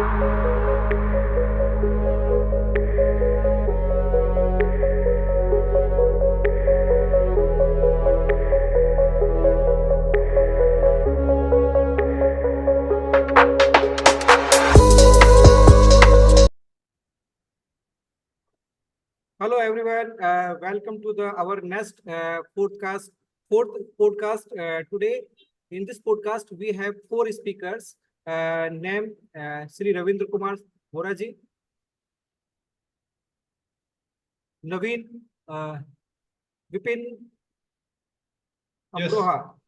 Hello everyone, welcome to our next fourth podcast. Today, in this podcast, we have four speakers. Named Sri Ravindra Kumar Boraji, Naveen, Vipin Yes.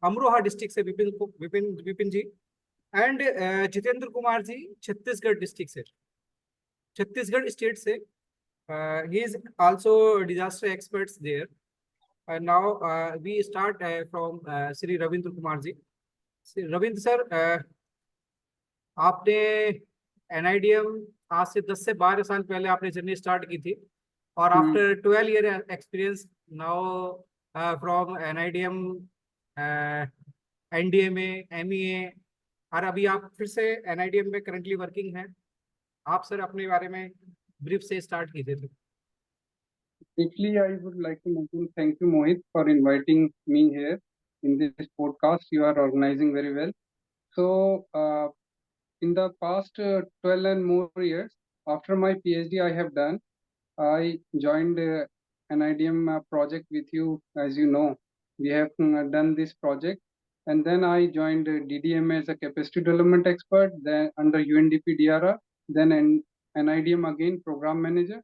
Amroha district से Vipin ji, and Jitendra Kumar ji Chhattisgarh district से, Chhattisgarh state से. He is also disaster experts there. And now we start from Sri Ravindra Kumar ji. Ravindra sir, आपने NIDM आज से 10 से 12 साल पहले आपने जर्नी स्टार्ट की थी, और after 12 year experience now from NIDM, NDMA, MEA, और अभी आप फिर से NIDM में करंटली वर्किंग हैं. आप सर अपने बारे में ब्रीफ से स्टार्ट कीजिए थे. Briefly, I would like to mention thank you, Mohit, for inviting me here in this podcast. You are organizing very well. So, in the past 12 and more years, after my PhD I have done, I joined an IDM project with you. As you know, we have done this project. And then I joined DDM as a capacity development expert, then under UNDP DRR, then NIDM again, program manager.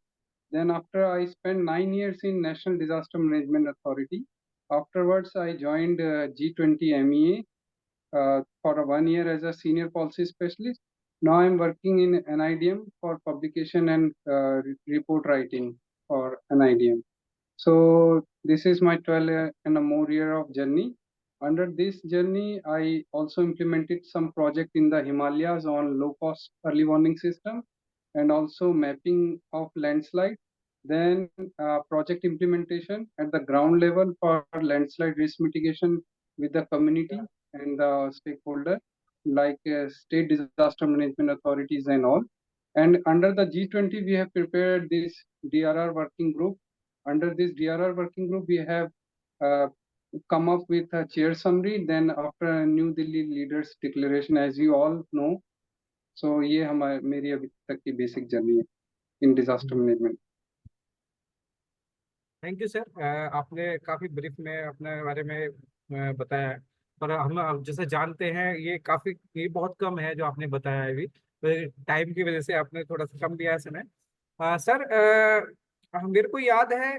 Then after I spent 9 years in National Disaster Management Authority. Afterwards, I joined G20 MEA for 1 year as a senior policy specialist. Now I'm working in NIDM for publication and report writing for NIDM. So this is my 12 and a more year of journey. Under this journey, I also implemented some project in the Himalayas on low-cost early warning system and also mapping of landslide. Then project implementation at the ground level for landslide risk mitigation with the community and the stakeholder like state disaster management authorities and all. And under the G20, we have prepared this DRR working group. Under this DRR working group, we have come up with a chair summary. Then after a New Delhi leaders declaration, as you all know, so ये हमारी मेरी अभी तक की basic journey है in disaster management. Thank you sir. आपने काफी brief में अपने बारे में बताया है, पर हम अब जैसे जानते हैं ये बहुत कम है जो आपने बताया है. अभी टाइम की वजह से आपने थोड़ा सा कम दिया है समय. सर, मेरे को याद है,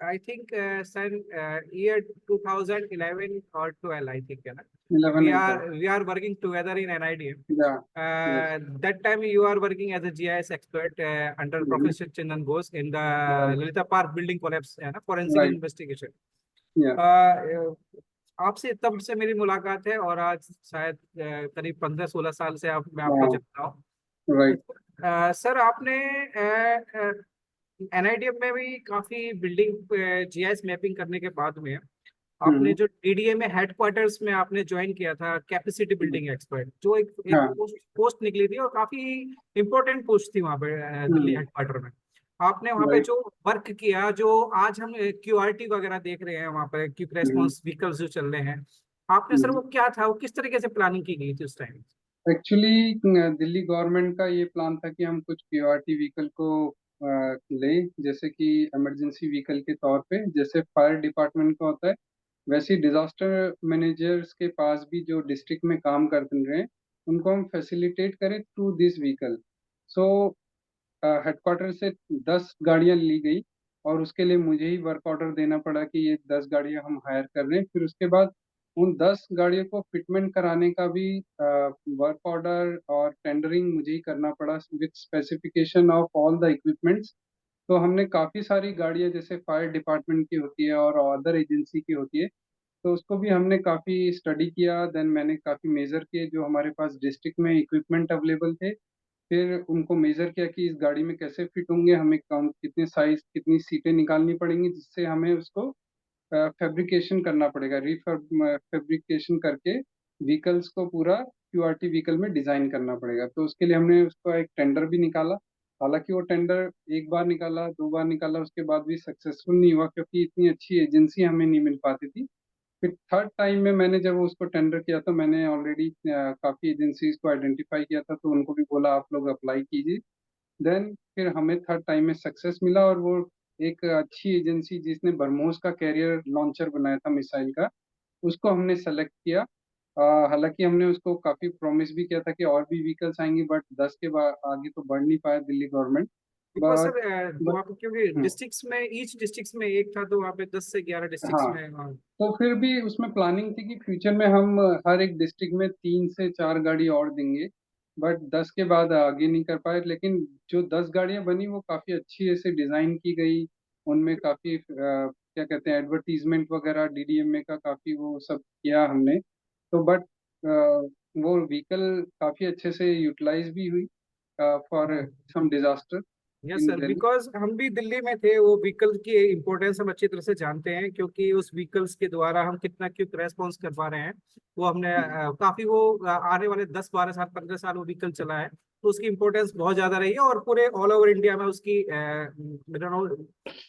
आई थिंक सन ईयर 2011 और 12, आई थिंक है ना, we are working together in NIDM. Yeah. That time you are working as a GIS expert under Professor Chandan Ghosh in the Lalita Park building collapse, है ना, forensic investigation. आपसे तब से मेरी मुलाकात है, और आज शायद करीब 15-16 साल से मैं आपको जानता हूँ. सर, आपने NIDM में भी काफी बिल्डिंग GIS मैपिंग करने के बाद में आपने जो DDA में हेडक्वार्टर्स में आपने ज्वाइन किया था कैपेसिटी बिल्डिंग एक्सपर्ट, जो एक पोस्ट निकली थी और काफी इंपॉर्टेंट पोस्ट थी वहां पे दिल्ली हेडक्वार्टर में. आपने वहां पे जो वर्क किया, जो आज हम QRT वगैरह देख रहे हैं वहां पे, क्विक रेस्पॉन्स व्हीकल्स जो चल रहे हैं, आपने सर वो क्या था, वो किस तरीके से प्लानिंग की गई थी उस टाइम? एक्चुअली दिल्ली गवर्नमेंट का ये प्लान था कि हम कुछ QRT व्हीकल को ले, जैसे कि इमरजेंसी व्हीकल के तौर पे, जैसे फायर डिपार्टमेंट का होता है, वैसे डिजास्टर मैनेजर्स के पास भी जो डिस्ट्रिक्ट में काम करते रहे हैं उनको हम फैसिलिटेट करें through this vehicle. So headquarter से 10 गाड़ियां ली गई और उसके लिए मुझे ही वर्क ऑर्डर देना पड़ा कि ये 10 गाड़ियां हम हायर कर रहे हैं. फिर उसके बाद उन 10 गाड़ियों को फिटमेंट कराने का भी वर्क ऑर्डर और टेंडरिंग मुझे ही करना पड़ा with specification of all the equipments. तो हमने काफ़ी सारी गाड़ियां जैसे फायर डिपार्टमेंट की होती है और अदर एजेंसी की होती है, तो उसको भी हमने काफ़ी स्टडी किया. देन मैंने काफ़ी मेज़र किए जो हमारे पास डिस्ट्रिक्ट में इक्विपमेंट अवेलेबल थे. फिर उनको मेज़र किया कि इस गाड़ी में कैसे फिट होंगे, हमें कितने साइज कितनी सीटें निकालनी पड़ेंगी, जिससे हमें उसको फैब्रिकेशन करना पड़ेगा, फैब्रिकेशन करके व्हीकल्स को पूरा QRT व्हीकल में डिजाइन करना पड़ेगा। तो उसके लिए हमने उसका एक टेंडर भी निकाला। हालांकि वो टेंडर एक बार निकाला, दो बार निकाला, उसके बाद भी सक्सेसफुल नहीं हुआ, क्योंकि इतनी अच्छी एजेंसी हमें नहीं मिल पाती थी। फिर थर्ड टाइम में मैंने जब उसको टेंडर किया तो मैंने ऑलरेडी काफी एजेंसीज को आइडेंटिफाई किया था, तो उनको भी बोला आप लोग अप्लाई कीजिए। देन फिर हमें थर्ड टाइम में सक्सेस मिला, और वो एक अच्छी एजेंसी जिसने बरमोस का कैरियर लॉन्चर बनाया था मिसाइल का, उसको हमने सेलेक्ट किया। हालांकि हमने उसको काफी प्रॉमिस भी किया था कि और भी व्हीकल्स आएंगी, बट 10 के बाद आगे तो बढ़ नहीं पाया Delhi government. Because but sir वहाँ पे क्योंकि डिस्ट्रिक्ट्स में, ईच डिस्ट्रिक्ट्स में एक था, तो वहाँ पे 10 से 11 डिस्ट्रिक्ट्स हाँ, में, हाँ। तो फिर भी उसमें प्लानिंग थी कि फ्यूचर में हम हर एक डिस्ट्रिक्ट में 3 से 4 गाड़ी और देंगे। बट 10 के बाद आगे नहीं कर पाए, लेकिन जो 10 गाड़ियां बनी वो काफी अच्छी ऐसे डिजाइन की गई। उनमें काफी क्या कहते हैं, एडवर्टीजमेंट वगैरह DDMA का काफी वो सब किया हमने। तो बट वो व्हीकल काफी अच्छे से यूटिलाइज भी हुई फॉर हाँ। Some disaster yes in sir, Delhi. Because हम भी दिल्ली में थे, वो व्हीकल की इम्पोर्टेंस हम अच्छी तरह से जानते हैं, क्योंकि उस व्हीकल्स के द्वारा हम कितना क्विक रेस्पॉन्स कर पा रहे हैं। वो हमने काफी वो आने वाले 10 12 साल 15 साल वो व्हीकल चला है, तो उसकी इम्पोर्टेंस बहुत ज्यादा रही है, और पूरे ऑल ओवर इंडिया में उसकी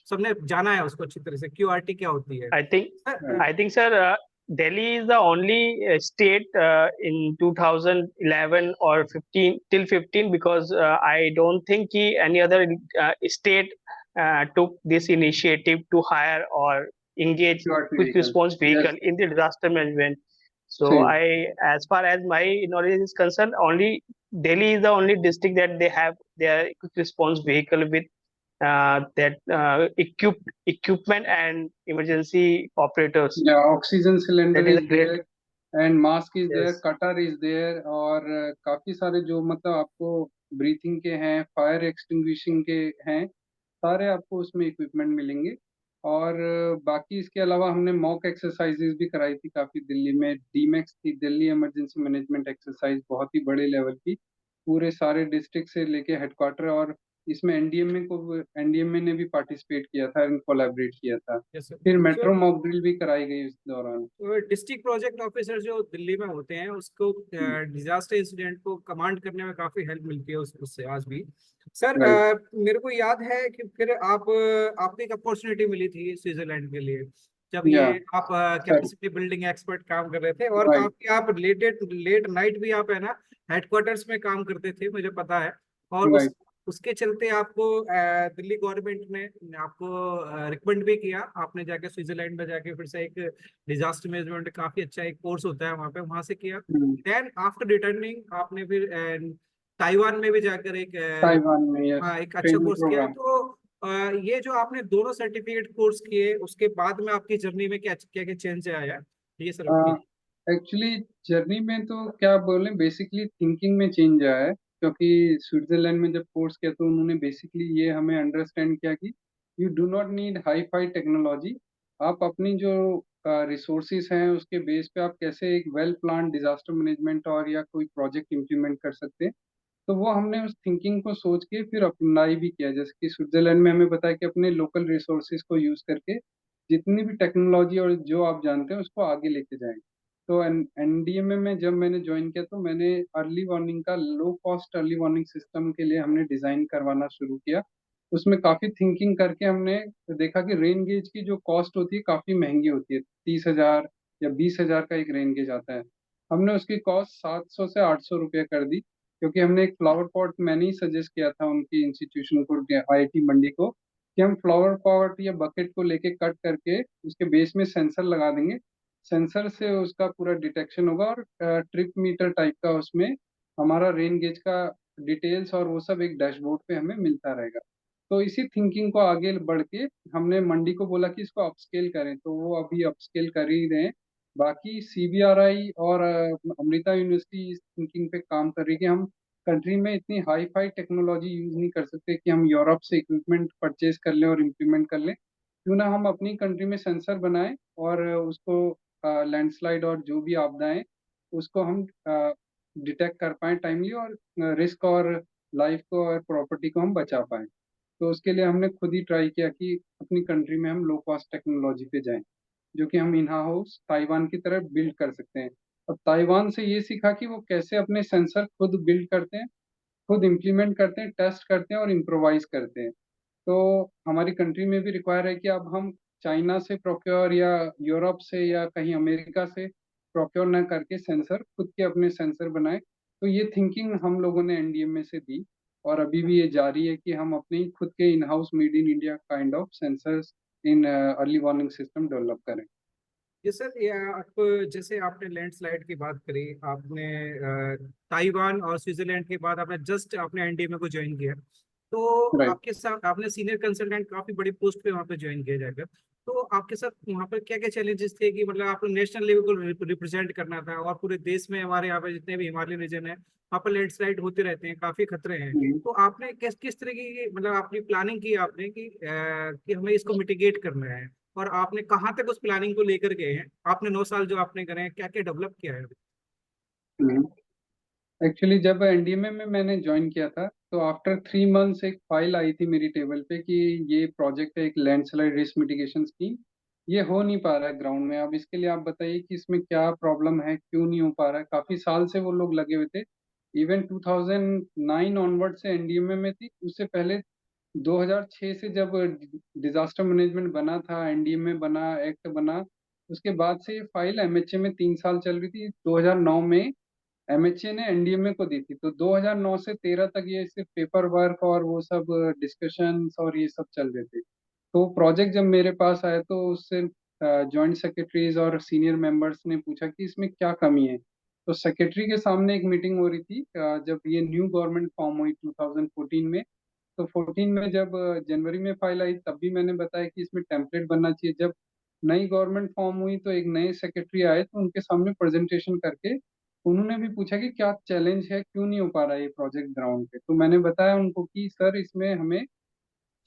सबने जाना है उसको अच्छी तरह से, QRT क्या होती है। I think sir I think, sir, Delhi is the only state in 2011 or 15 till 15, because I don't think any other state took this initiative to hire or engage QRT quick vehicle, response yes, vehicle in the disaster management. So same. as far as my knowledge is concerned, only Delhi is the only district that they have their quick response vehicle with that equipment and emergency operators. Yeah, oxygen cylinder That is is a great. there and mask is there, Yes. cutter is there, और काफी सारे जो मतलब आपको breathing के हैं, fire extinguishing के हैं, सारे आपको उसमें इक्विपमेंट मिलेंगे। और बाकी इसके अलावा हमने मॉक एक्सरसाइजेज भी कराई थी काफी दिल्ली में। डीमैक्स थी, दिल्ली इमरजेंसी मैनेजमेंट एक्सरसाइज, बहुत ही बड़े लेवल की, पूरे सारे डिस्ट्रिक्ट से लेके हेडक्वार्टर। और इसमें एनडीएमए ने भी पार्टिसिपेट किया था एंड कोलैबोरेट किया था। यस फिर सर, मेट्रो मॉक ड्रिल भी कराई गई उस दौरान। डिस्ट्रिक्ट प्रोजेक्ट ऑफिसर जो दिल्ली में होते हैं, उसको डिजास्टर इंसिडेंट को कमांड करने में काफी हेल्प मिलती है उससे आज भी। सर राइट, मेरे को याद है कि फिर आपको एक अपॉर्चुनिटी मिली थी स्विट्जरलैंड के लिए, जब या, ये आप सर, कैपेसिटी बिल्डिंग एक्सपर्ट काम कर रहे थे, और राइट, काफी आप लेट नाइट भी आप है ना हेडक्वार्टर्स में काम करते थे, मुझे पता है। और राइट। उसके चलते आपको दिल्ली गवर्नमेंट ने आपको रिकमेंड भी किया, आपने जाके स्विट्जरलैंड में जाके फिर से एक डिजास्टर मैनेजमेंट काफी अच्छा एक कोर्स होता है वहाँ पे, वहां से किया। देन आफ्टर रिटर्निंग आपने फिर ताइवान में भी जाकर एक ताइवान में, यस, हाँ, एक अच्छा ट्रेनिंग कोर्स किया। प्रोग्राम। तो ये जो आपने दोनों सर्टिफिकेट कोर्स किए, उसके बाद में आपकी जर्नी में क्या क्या क्या चेंज आया, ये सर प्लीज। एक्चुअली जर्नी में तो क्या बोले, बेसिकली थिंकिंग में चेंज आया है, क्योंकि स्विट्जरलैंड में जब कोर्स किया तो उन्होंने बेसिकली ये हमें अंडरस्टैंड किया कि you do not need hi fi technology. आप अपनी जो रिसोर्सेज हैं उसके बेस पे आप कैसे एक वेल प्लान डिजास्टर मैनेजमेंट और या कोई प्रोजेक्ट इम्प्लीमेंट कर सकते हैं। तो वो हमने उस थिंकिंग को सोच के फिर अप्लाई भी किया। जैसे कि स्विट्जरलैंड में हमें बताया कि अपने लोकल रिसोर्सेज को यूज करके जितनी भी टेक्नोलॉजी और जो आप जानते हैं उसको आगे लेके जाएं। तो एनडीएमए में जब मैंने ज्वाइन किया तो मैंने अर्ली वार्निंग का, low cost early warning system के लिए हमने डिजाइन करवाना शुरू किया। उसमें काफी थिंकिंग करके हमने देखा कि रेन गेज की जो कॉस्ट होती है काफी महंगी होती है, 30,000 या 20,000 का एक रेन गेज आता है। हमने उसकी कॉस्ट 700 से 800 रुपये कर दी, क्योंकि हमने एक फ्लावर पॉट, मैंने ही सजेस्ट किया था उनकी इंस्टीट्यूशन को, IIT मंडी को, कि हम फ्लावर पॉट या बकेट को लेके कट करके उसके बेस में सेंसर लगा देंगे। सेंसर से उसका पूरा डिटेक्शन होगा, और ट्रिप मीटर टाइप का उसमें हमारा रेन गेज का डिटेल्स और वो सब एक डैशबोर्ड पे हमें मिलता रहेगा। तो इसी थिंकिंग को आगे बढ़ के हमने मंडी को बोला कि इसको अपस्केल करें, तो वो अभी अपस्केल कर ही रहे हैं। बाकी CBRI और अमृता यूनिवर्सिटी इस थिंकिंग पे काम कर रही है कि हम कंट्री में इतनी हाई फाई टेक्नोलॉजी यूज नहीं कर सकते कि हम यूरोप से इक्विपमेंट परचेज कर लें और इम्प्लीमेंट कर लें। क्यों ना हम अपनी कंट्री में सेंसर बनाएं और उसको लैंडस्लाइड और जो भी आपदाएं उसको हम डिटेक्ट कर पाएं टाइमली, और रिस्क और लाइफ को और प्रॉपर्टी को हम बचा पाएं। तो उसके लिए हमने खुद ही ट्राई किया कि अपनी कंट्री में हम लो कॉस्ट टेक्नोलॉजी पे जाएं, जो कि हम इन हाउस ताइवान की तरह बिल्ड कर सकते हैं। और ताइवान से ये सीखा कि वो कैसे अपने सेंसर खुद बिल्ड करते हैं, खुद इम्प्लीमेंट करते हैं, टेस्ट करते हैं और इम्प्रोवाइज करते हैं। तो हमारी कंट्री में भी रिक्वायर है कि अब हम चाइना से प्रोक्योर या यूरोप से या कहीं अमेरिका से प्रोक्योर ना करके सेंसर खुद के अपने सेंसर बनाए। तो ये थिंकिंग हम लोगों ने एनडीएमए से दी, और अभी भी ये जारी है कि हम अपने ही खुद के in house made in India kind of sensors in early warning system develop करें। ये सर, ये आप जैसे आपने लैंडस्लाइड की बात करी, आपने ताइवान और स्विट्जरलैंड के बाद आपने जस्ट आपने एनडीएमए को ज्वाइन किया, तो राइट। आपके साथ आपने सीनियर कंसल्टेंट काफी बड़ी पोस्ट पे वहाँ पे ज्वाइन किया जाएगा। तो आपके साथ वहाँ पर क्या क्या चैलेंजेस थे कि मतलब आपको नेशनल लेवल को रिप्रेजेंट करना था, और पूरे देश में हमारे यहाँ पे जितने भी हिमालयन रीजन है वहाँ पर लैंडस्लाइड होते रहते हैं, काफी खतरे हैं। तो आपने किस किस तरह की मतलब अपनी प्लानिंग की आपने कि हमें इसको मिटिगेट करना है, और आपने कहाँ तक उस प्लानिंग को लेकर गए हैं? आपने 9 साल जो आपने करे हैं, क्या क्या डेवलप किया है? एक्चुअली जब एनडीएमए में मैंने ज्वाइन किया था, तो आफ्टर 3 मंथ्स एक फाइल आई थी मेरी टेबल पे कि ये प्रोजेक्ट है एक लैंडस्लाइड रिस्क मिटिगेशन स्कीम, ये हो नहीं पा रहा है ग्राउंड में। अब इसके लिए आप बताइए कि इसमें क्या प्रॉब्लम है, क्यों नहीं हो पा रहा है। काफी साल से वो लोग लगे हुए थे। इवन 2009 ऑनवर्ड से एनडीएमए में थी, उससे पहले 2006 से जब डिजास्टर मैनेजमेंट बना था, एनडीएमए बना, एक्ट बना, उसके बाद से ये फाइल एमएचए में 3 साल चल रही थी। 2009 में एमएचए ने एनडीएमए को दी थी, तो 2009 से 13 तक ये सिर्फ पेपर वर्क और वो सब डिस्कशंस और ये सब चल रहे थे। तो प्रोजेक्ट जब मेरे पास आया तो उससे जॉइंट सेक्रेटरीज और सीनियर मेंबर्स ने पूछा कि इसमें क्या कमी है। तो सेक्रेटरी के सामने एक मीटिंग हो रही थी जब ये न्यू गवर्नमेंट फॉर्म हुई 2014 में। तो 14 में जब जनवरी में फाइल आई, तब भी मैंने बताया कि इसमें टेम्पलेट बनना चाहिए। जब नई गवर्नमेंट फॉर्म हुई तो एक नए सेक्रेटरी आए, तो उनके सामने प्रेजेंटेशन करके उन्होंने भी पूछा कि क्या चैलेंज है, क्यों नहीं हो पा रहा है ये प्रोजेक्ट ग्राउंड पे। तो मैंने बताया उनको कि सर, इसमें हमें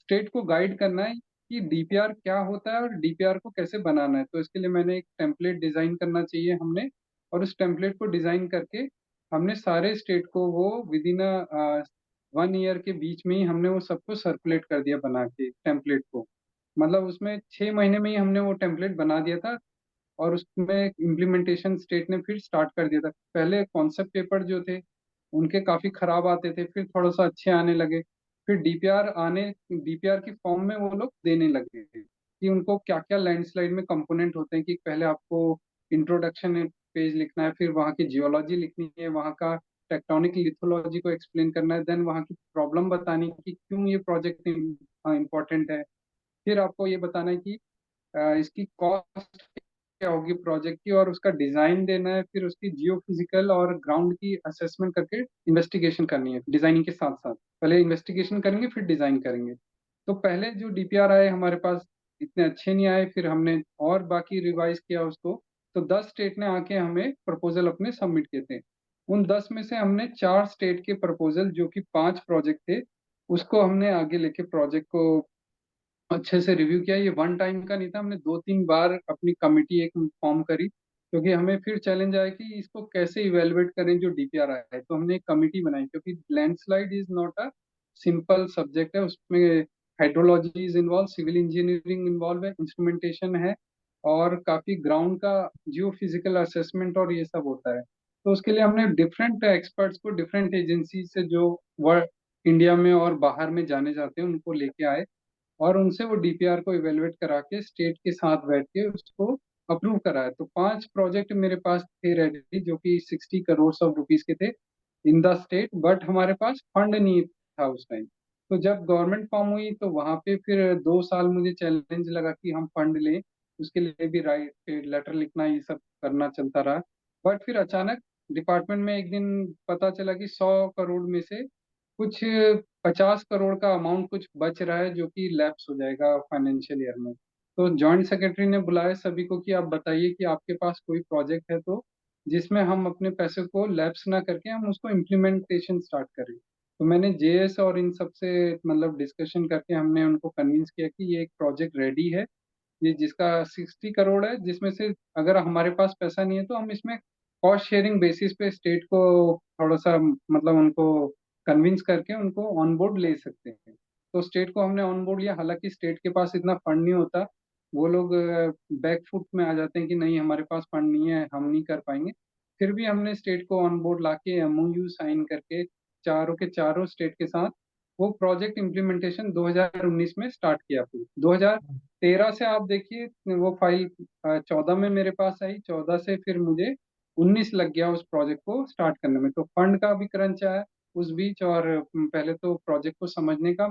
स्टेट को गाइड करना है कि डीपीआर क्या होता है और डीपीआर को कैसे बनाना है। तो इसके लिए मैंने एक टेम्पलेट डिजाइन करना चाहिए हमने, और उस टेम्पलेट को डिजाइन करके हमने सारे स्टेट को वो विद इन 1 ईयर के बीच में ही हमने वो सबको सर्कुलेट कर दिया बना के टेम्पलेट को। मतलब उसमें 6 महीने में ही हमने वो टेम्पलेट बना दिया था, और उसमें इम्प्लीमेंटेशन स्टेट ने फिर स्टार्ट कर दिया था। पहले कॉन्सेप्ट पेपर जो थे उनके काफी खराब आते थे, फिर थोड़ा सा अच्छे आने लगे। फिर डीपीआर की फॉर्म में वो लोग देने लगे कि उनको क्या क्या लैंडस्लाइड में कंपोनेंट होते हैं। कि पहले आपको इंट्रोडक्शन पेज लिखना है, फिर वहाँ की जियोलॉजी लिखनी है, वहाँ का टेक्टोनिक लिथोलॉजी को एक्सप्लेन करना है, देन वहाँ की प्रॉब्लम बतानी कि क्यों ये प्रोजेक्ट इम्पोर्टेंट है। फिर आपको ये बताना है कि इसकी कॉस्ट क्या होगी प्रोजेक्ट की, और उसका डिजाइन देना है। फिर उसकी जियो फिजिकल और ग्राउंड की असेसमेंट करके इन्वेस्टिगेशन करनी है डिजाइनिंग के साथ साथ। पहले इन्वेस्टिगेशन करेंगे, फिर डिजाइन करेंगे। तो पहले जो डीपीआर आए हमारे पास इतने अच्छे नहीं आए, फिर हमने और बाकी रिवाइज किया उसको। तो 10 स्टेट ने आके हमें प्रपोजल अपने सबमिट किए थे। उन 10 में से हमने 4 स्टेट के प्रपोजल, जो कि 5 प्रोजेक्ट थे, उसको हमने आगे लेके प्रोजेक्ट को अच्छे से रिव्यू किया। ये वन टाइम का नहीं था, हमने 2-3 बार अपनी कमिटी एक फॉर्म करी, क्योंकि हमें फिर चैलेंज आया कि इसको कैसे इवेलुएट करें जो डीपीआर आया है। तो हमने एक कमिटी बनाई, क्योंकि landslide is not a simple subject है। उसमें hydrology is involve, civil engineering involve है, इंस्ट्रूमेंटेशन है, और काफी ग्राउंड का जियो फिजिकल असेसमेंट और ये सब होता है। तो उसके लिए हमने डिफरेंट एक्सपर्ट्स को डिफरेंट एजेंसी से, जो वर्ल्ड इंडिया में और बाहर में जाने जाते हैं, उनको लेके आए, और उनसे वो डीपीआर को इवेलुएट करा के स्टेट के साथ बैठ के उसको अप्रूव कराया। तो 5 प्रोजेक्ट मेरे पास थे रेडी, जो कि 60 करोड़ ऑफ रुपीज के थे इन द स्टेट, बट हमारे पास फंड नहीं था उस टाइम। तो जब गवर्नमेंट फॉर्म हुई तो वहां पे फिर 2 साल मुझे चैलेंज लगा कि हम फंड लें, उसके लिए भी राइट लेटर लिखना, ये सब करना चलता रहा। बट फिर अचानक डिपार्टमेंट में एक दिन पता चला कि 100 करोड़ में से कुछ 50 करोड़ का अमाउंट कुछ बच रहा है, जो कि लैप्स हो जाएगा फाइनेंशियल ईयर में। तो जॉइंट सेक्रेटरी ने बुलाया सभी को कि आप बताइए कि आपके पास कोई प्रोजेक्ट है तो, जिसमें हम अपने पैसे को लैप्स ना करके हम उसको इम्प्लीमेंटेशन स्टार्ट करें। तो मैंने जेएस और इन सब से मतलब डिस्कशन करके हमने उनको कन्विंस किया कि ये एक प्रोजेक्ट रेडी है, ये जिसका 60 करोड़ है, जिसमें से अगर हमारे पास पैसा नहीं है तो हम इसमें कॉस्ट शेयरिंग बेसिस पे स्टेट को थोड़ा सा मतलब उनको कन्विंस करके उनको ऑन बोर्ड ले सकते हैं। तो स्टेट को हमने ऑन बोर्ड लिया, हालांकि स्टेट के पास इतना फंड नहीं होता। वो लोग बैक फुट में आ जाते हैं कि नहीं हमारे पास फंड नहीं है, हम नहीं कर पाएंगे। फिर भी हमने स्टेट को ऑन बोर्ड लाके एमओयू साइन करके चारों के चारों स्टेट के साथ वो प्रोजेक्ट इम्प्लीमेंटेशन 2019 में स्टार्ट किया। फिर 2013 से आप देखिए वो फाइल 14 में मेरे पास आई, 14 से फिर मुझे 19 लग गया उस प्रोजेक्ट को स्टार्ट करने में। तो फंड का भी क्रंच आया उस बीच, और पहले तो प्रोजेक्ट को समझने का,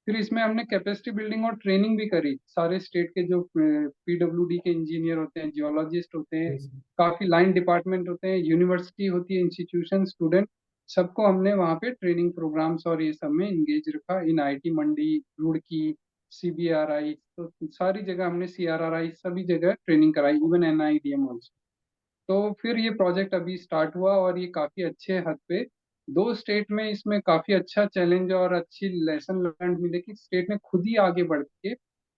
फिर इसमें हमने कैपेसिटी बिल्डिंग और ट्रेनिंग भी करी। सारे स्टेट के जो पीडब्ल्यूडी के इंजीनियर होते हैं, जियोलॉजिस्ट होते हैं, काफी लाइन डिपार्टमेंट होते हैं, यूनिवर्सिटी होती है, इंस्टीट्यूशन, स्टूडेंट, सबको हमने वहाँ पे ट्रेनिंग प्रोग्राम्स और ये सब में इंगेज रखा। In IT Mandi, Roorkee, CBRI, तो सारी जगह हमने सीआरआरआई सभी जगह ट्रेनिंग कराई, इवन एनआईडीएम ऑल्सो। तो फिर ये प्रोजेक्ट अभी स्टार्ट हुआ और ये काफी अच्छे हद पे, दो स्टेट में इसमें काफी अच्छा चैलेंज और अच्छी लेसन लर्न मिले कि स्टेट ने खुद ही आगे बढ़ के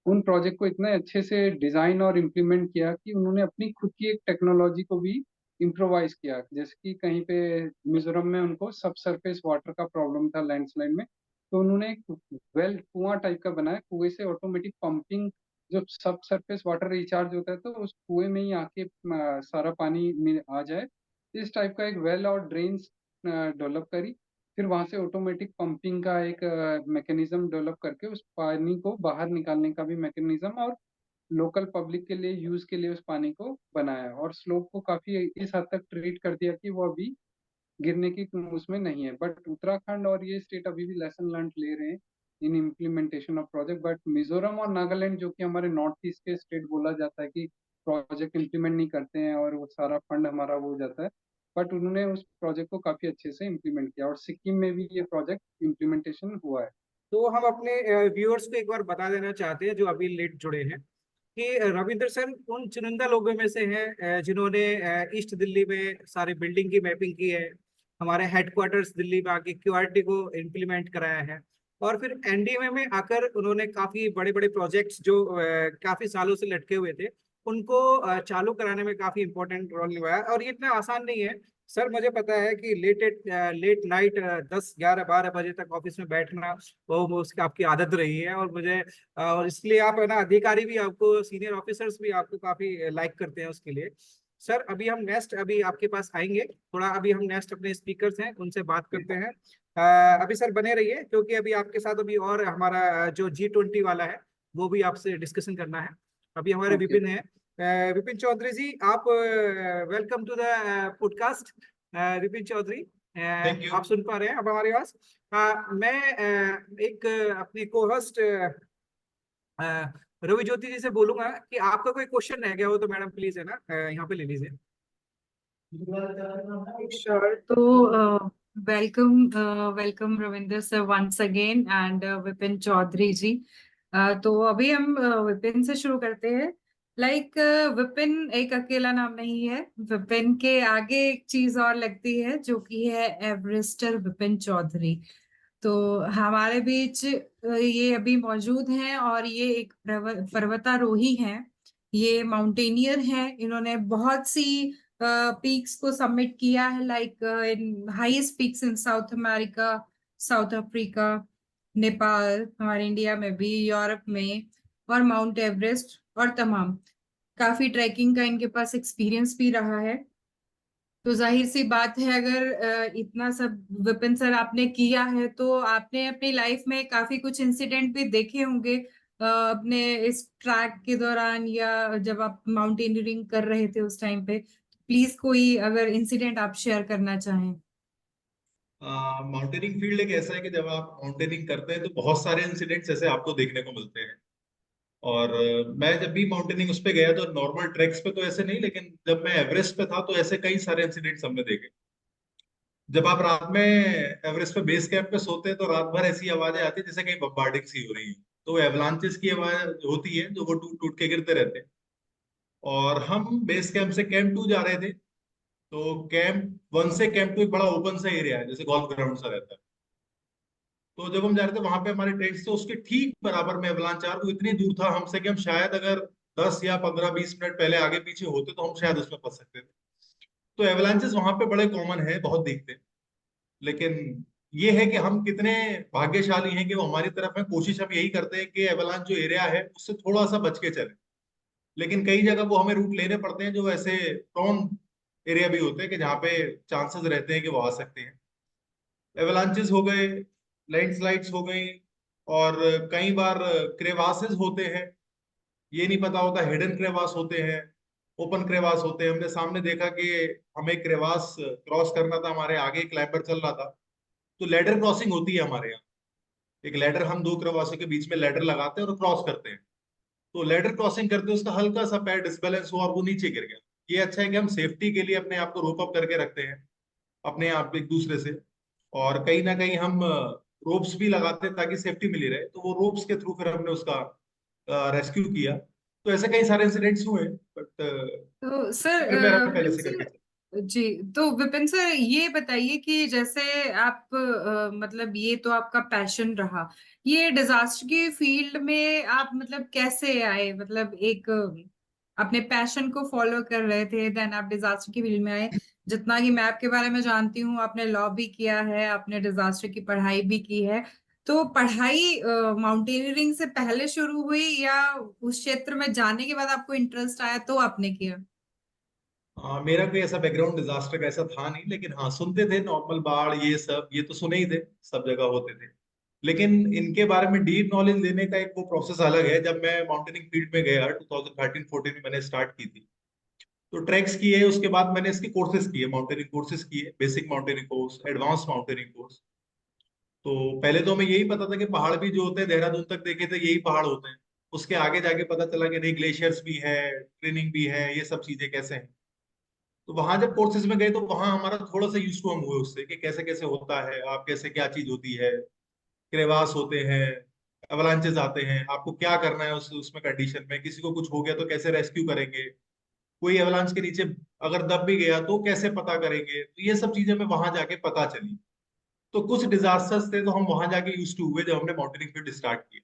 उन प्रोजेक्ट को इतने अच्छे से डिजाइन और इम्प्लीमेंट किया कि उन्होंने अपनी खुद की एक टेक्नोलॉजी को भी इम्प्रोवाइज किया। जैसे कि कहीं पे मिजोरम में उनको सब सरफेस वाटर का प्रॉब्लम था लैंडस्लाइड में, तो उन्होंने एक वेल कुआं टाइप का बनाया, कुएं से ऑटोमेटिक पंपिंग, जो सब सरफेस वाटर रिचार्ज होता है तो उस कुएं में ही आके सारा पानी आ जाए, इस टाइप का एक वेल और ड्रेन्स डेवलप करी। फिर वहां से ऑटोमेटिक पंपिंग का एक मैकेनिज्म डेवलप करके उस पानी को बाहर निकालने का भी मैकेनिज्म, और लोकल पब्लिक के लिए यूज के लिए उस पानी को बनाया, और स्लोप को काफी इस हद तक ट्रीट कर दिया कि वो अभी गिरने की उसमें नहीं है। बट उत्तराखंड और ये स्टेट अभी भी लेसन लर्न ले रहे हैं इन implementation of project. But Mizoram और नागालैंड, जो कि हमारे नॉर्थ ईस्ट के स्टेट बोला जाता है कि प्रोजेक्ट इम्प्लीमेंट नहीं करते हैं और वो सारा फंड हमारा वो हो जाता है, बट उन्होंने उस प्रोजेक्ट को काफी अच्छे से इम्प्लीमेंट किया, और सिक्किम में भी ये प्रोजेक्ट इम्प्लीमेंटेशन हुआ है। तो हम अपने व्यूअर्स को एक बार बता देना चाहते हैं जो अभी लेट जुड़े हैं कि रविंद्र सर उन चुनिंदा लोगों में से हैं जिन्होंने ईस्ट दिल्ली में सारी बिल्डिंग की मैपिंग की है, हमारे हेडक्वार्टर्स दिल्ली में आके क्यूआरटी को इम्प्लीमेंट कराया है, और फिर एनडीएमए में आकर उन्होंने काफी बड़े बड़े प्रोजेक्ट्स जो काफी सालों से लटके हुए थे उनको चालू कराने में काफी इंपॉर्टेंट रोल निभाया। और ये इतना आसान नहीं है सर, मुझे पता है कि लेट नाइट 10 11 12 बजे तक ऑफिस में बैठना वो उसकी आपकी आदत रही है, और मुझे और इसलिए आप है ना, अधिकारी भी आपको, सीनियर ऑफिसर्स भी आपको काफी लाइक करते हैं उसके लिए। सर अभी हम नेक्स्ट अभी आपके पास आएंगे, थोड़ा अभी हम नेक्स्ट अपने स्पीकर्स हैं उनसे बात करते हैं। अभी सर बने रहिए क्योंकि अभी आपके साथ अभी और हमारा जो G20 वाला है वो भी आपसे डिस्कशन करना है। अभी हमारे ओके। विपिन है, विपिन चौधरी जी, आप welcome to the podcast. Vipin Chaudhary, thank you. आप सुन पा रहे हैं अब हमारी आवाज? मैं एक अपने को होस्ट रवि ज्योति जी से बोलूंगा कि आपका कोई क्वेश्चन रह गया हो तो मैडम प्लीज है ना यहाँ पे ले लीजिए। Sure. So, welcome Ravinder sir once again and Vipin Chaudhary जी। तो अभी हम विपिन से शुरू करते हैं। विपिन एक अकेला नाम नहीं है, विपिन के आगे एक चीज और लगती है जो कि है एवरेस्टर विपिन चौधरी। तो हमारे बीच ये अभी मौजूद हैं और ये एक पर्वतारोही हैं, ये माउंटेनियर हैं। इन्होंने बहुत सी पीक्स को सबमिट किया है, इन हाईएस्ट पीक्स इन south America, south Africa, Nepal, हमारे इंडिया में भी, यूरोप में, और माउंट एवरेस्ट, और तमाम काफी ट्रैकिंग का इनके पास एक्सपीरियंस भी रहा है। तो जाहिर सी बात है, अगर इतना सब विपिन सर आपने किया है तो आपने अपनी लाइफ में काफी कुछ इंसिडेंट भी देखे होंगे अपने इस ट्रैक के दौरान, या जब आप माउंटेनियरिंग कर रहे थे उस टाइम पे। प्लीज कोई अगर इंसिडेंट आप शेयर करना चाहें। माउंटेनिंग फील्ड एक ऐसा है कि जब आप माउंटेनिंग करते हैं तो बहुत सारे इंसिडेंट्स ऐसे आपको देखने को मिलते हैं। और मैं जब भी माउंटेनिंग उस पे गया तो नॉर्मल ट्रैक्स पे तो ऐसे नहीं, लेकिन जब मैं एवरेस्ट पे था तो ऐसे कई सारे इंसिडेंट्स हमने देखे। जब आप रात में एवरेस्ट पे बेस कैंप पे सोते हैं तो रात भर ऐसी आवाजें आती है जैसे कहीं बम्बार्डिंग सी हो रही है। तो एवलांचेस की आवाज होती है जो वो टूट टूट के गिरते रहते हैं। और हम बेस कैंप से कैंप 2 जा रहे थे, तो कैंप 1 से कैंप 2 एक बड़ा ओपन सा एरिया है, जैसे गोल्फ ग्राउंड सा रहता है। तो जब हम जा रहे थे वहां पे हमारे टेंट से उसके ठीक बराबर में एवलांच आ रहा, वो इतनी दूर था हमसे कि हम शायद अगर 10 या 15-20 मिनट पहले आगे पीछे होते तो हम शायद उसमें फंस सकते थे। तो एवलांचेस वहां पे बड़े कॉमन है, बहुत दिखते हैं। लेकिन ये है कि हम कितने भाग्यशाली हैं कि वो हमारी तरफ है। कोशिश हम यही करते हैं कि एवलांच जो एरिया है उससे थोड़ा सा बच के चले, लेकिन कई जगह वो हमें रूट लेने पड़ते हैं जो ऐसे प्रॉन एरिया भी होते हैं कि जहाँ पे चांसेस रहते हैं कि वो आ सकते हैं। एवलांचेस हो गए, लैंडस्लाइड्स हो गई, और कई बार क्रेवासेस होते हैं। ये नहीं पता होता, हिडन क्रेवास होते हैं, ओपन क्रेवास होते हैं। हमने सामने देखा कि हमें क्रेवास क्रॉस करना था, हमारे आगे क्लाइंबर चल रहा था, तो लेडर क्रॉसिंग होती है हमारे यहाँ। एक लेडर, हम दो क्रेवासों के बीच में लेडर लगाते हैं और क्रॉस करते हैं। तो लेडर क्रॉसिंग करते उसका हल्का सा पैर डिसबैलेंस हुआ और वो नीचे गिर गया। ये अच्छा है कि हम सेफ्टी के लिए अपने आप को रोप अप करके रखते हैं अपने आप एक दूसरे से, और कहीं ना कहीं हम रोप्स भी लगाते हैं ताकि सेफ्टी मिली रहे। तो वो रोप्स के थ्रू फिर हमने उसका रेस्क्यू किया। तो ऐसे कई सारे इंसिडेंट्स हुए, बट तो सर प्रिपेयर हम पहले विपिन से करके सर, जी, तो विपिन सर ये बताइए कि जैसे आप मतलब ये तो आपका पैशन रहा, ये डिजास्टर की फील्ड में आप मतलब कैसे आए, मतलब एक अपने पैशन को फॉलो कर रहे थे, देन आप डिजास्टर की फील्ड में आए। जितना कि मैं आपके बारे में जानती हूँ, आपने लॉ भी किया है, आपने डिजास्टर की पढ़ाई भी की है। तो पढ़ाई माउंटेनियरिंग से पहले शुरू हुई या उस क्षेत्र में जाने के बाद आपको इंटरेस्ट आया तो आपने किया? हाँ, मेरा कोई ऐसा बैकग्राउंड डिजास्टर का ऐसा था नहीं, लेकिन हाँ सुनते थे नॉर्मल बाढ़ ये सब, ये तो सुने ही थे, सब जगह होते थे। लेकिन इनके बारे में डीप नॉलेज लेने का एक वो प्रोसेस अलग है। जब मैं माउंटेनिंग फील्ड में गया 2013-14 में मैंने स्टार्ट की थी, तो ट्रैक्स किए, उसके बाद मैंने इसके कोर्सेज किए, माउंटेनिंग कोर्सेज किए, basic mountaineering course, advance mountaineering course. तो पहले तो हमें यही पता था कि पहाड़ भी जो होते हैं देहरादून तक देखे थे यही पहाड़ होते हैं। उसके आगे जाके पता चला कि नहीं, ग्लेशियर्स भी है, ट्रेनिंग भी है, ये सब चीजें कैसे हैं। तो वहां जब कोर्सेज में गए तो वहां हमारा थोड़ा सा यूज टू हम हुए उससे कि कैसे कैसे होता है, आप कैसे क्या चीज होती है, क्रेवास होते हैं, अवलांचेस आते हैं, आपको क्या करना है उसमें कंडीशन में, किसी को कुछ हो गया तो कैसे रेस्क्यू करेंगे, कोई एवलांच के नीचे अगर दब भी गया तो कैसे पता करेंगे। तो ये सब चीजें हमें वहां जाके पता चली। तो कुछ डिजास्टर्स थे तो हम वहां जाके यूज टू हुए जब हमने माउंटेनिंग फील्ड स्टार्ट की।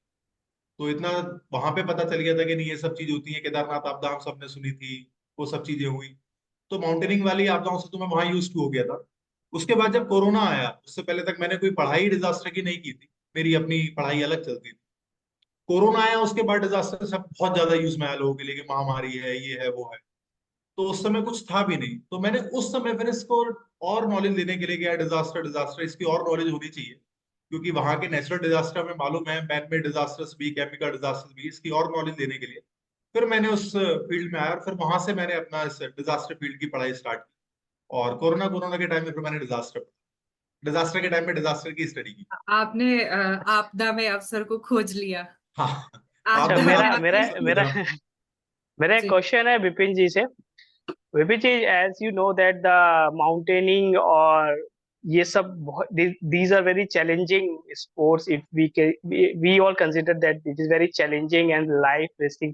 तो इतना वहां पे पता चल गया था कि नहीं ये सब चीज होती है। केदारनाथ आपदा हम सबने सुनी थी, वो सब चीजें हुई। तो माउंटेनिंग वाली आपदाओं से तो मैं वहां यूज टू हो गया था। उसके बाद जब कोरोना आया, उससे पहले तक मैंने कोई पढ़ाई डिजास्टर की नहीं की थी, मेरी अपनी पढ़ाई अलग चलती थी। कोरोना आया उसके बाद डिजास्टर सब बहुत ज्यादा यूज में आया लोगों के लिए कि महामारी है, ये है, वो है। तो उस समय कुछ था भी नहीं, तो मैंने उस समय फिर इसको और नॉलेज लेने के लिए गया। डिजास्टर डिजास्टर इसकी और नॉलेज होनी चाहिए, क्योंकि वहां के नेचुरल डिजास्टर में मालूम है, मैन मेड डिजास्टर्स भी, केमिकल डिजास्टर्स भी, इसकी और नॉलेज लेने के लिए फिर मैंने उस फील्ड में आया, और फिर वहां से मैंने अपना इस डिजास्टर फील्ड की पढ़ाई स्टार्ट की। और कोरोना कोरोना के टाइम में फिर मैंने डिजास्टर के टाइम में डिजास्टर की स्टडी की। आपने आपदा में अवसर को खोज लिया। हाँ, अच्छा, आपदा आपदा में में मेरा आपको मेरा आपकी कुछ मेरा पूछा। मेरा एक जी, क्वेश्चन है विपिन जी से। Vipin ji, as you know that the mountaineering और ये सब these are very challenging sports. If we all consider that it is very challenging and life risking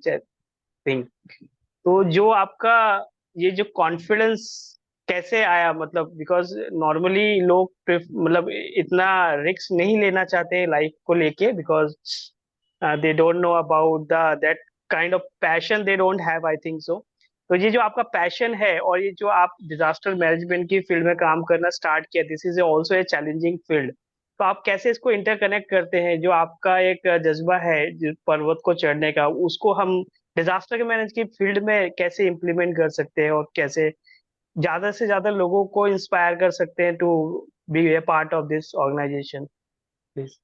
thing. तो जो आपका ये जो कॉन्फिडेंस कैसे आया, मतलब बिकॉज नॉर्मली लोग मतलब इतना रिस्क नहीं लेना चाहते लाइफ को लेके, because they don't know about the that kind of passion they don't have, I think so. तो ये जो आपका पैशन है और ये जो आप डिजास्टर मैनेजमेंट की फील्ड में काम करना स्टार्ट किया, this is also a challenging field. तो आप कैसे इसको इंटरकनेक्ट करते हैं, जो आपका एक जज्बा है पर्वत को चढ़ने का, उसको हम डिजास्टर के मैनेज की फील्ड में कैसे इम्प्लीमेंट कर सकते हैं, और कैसे ज्यादा से ज्यादा लोगों को इंस्पायर कर सकते हैं to be a part of this organisation, please.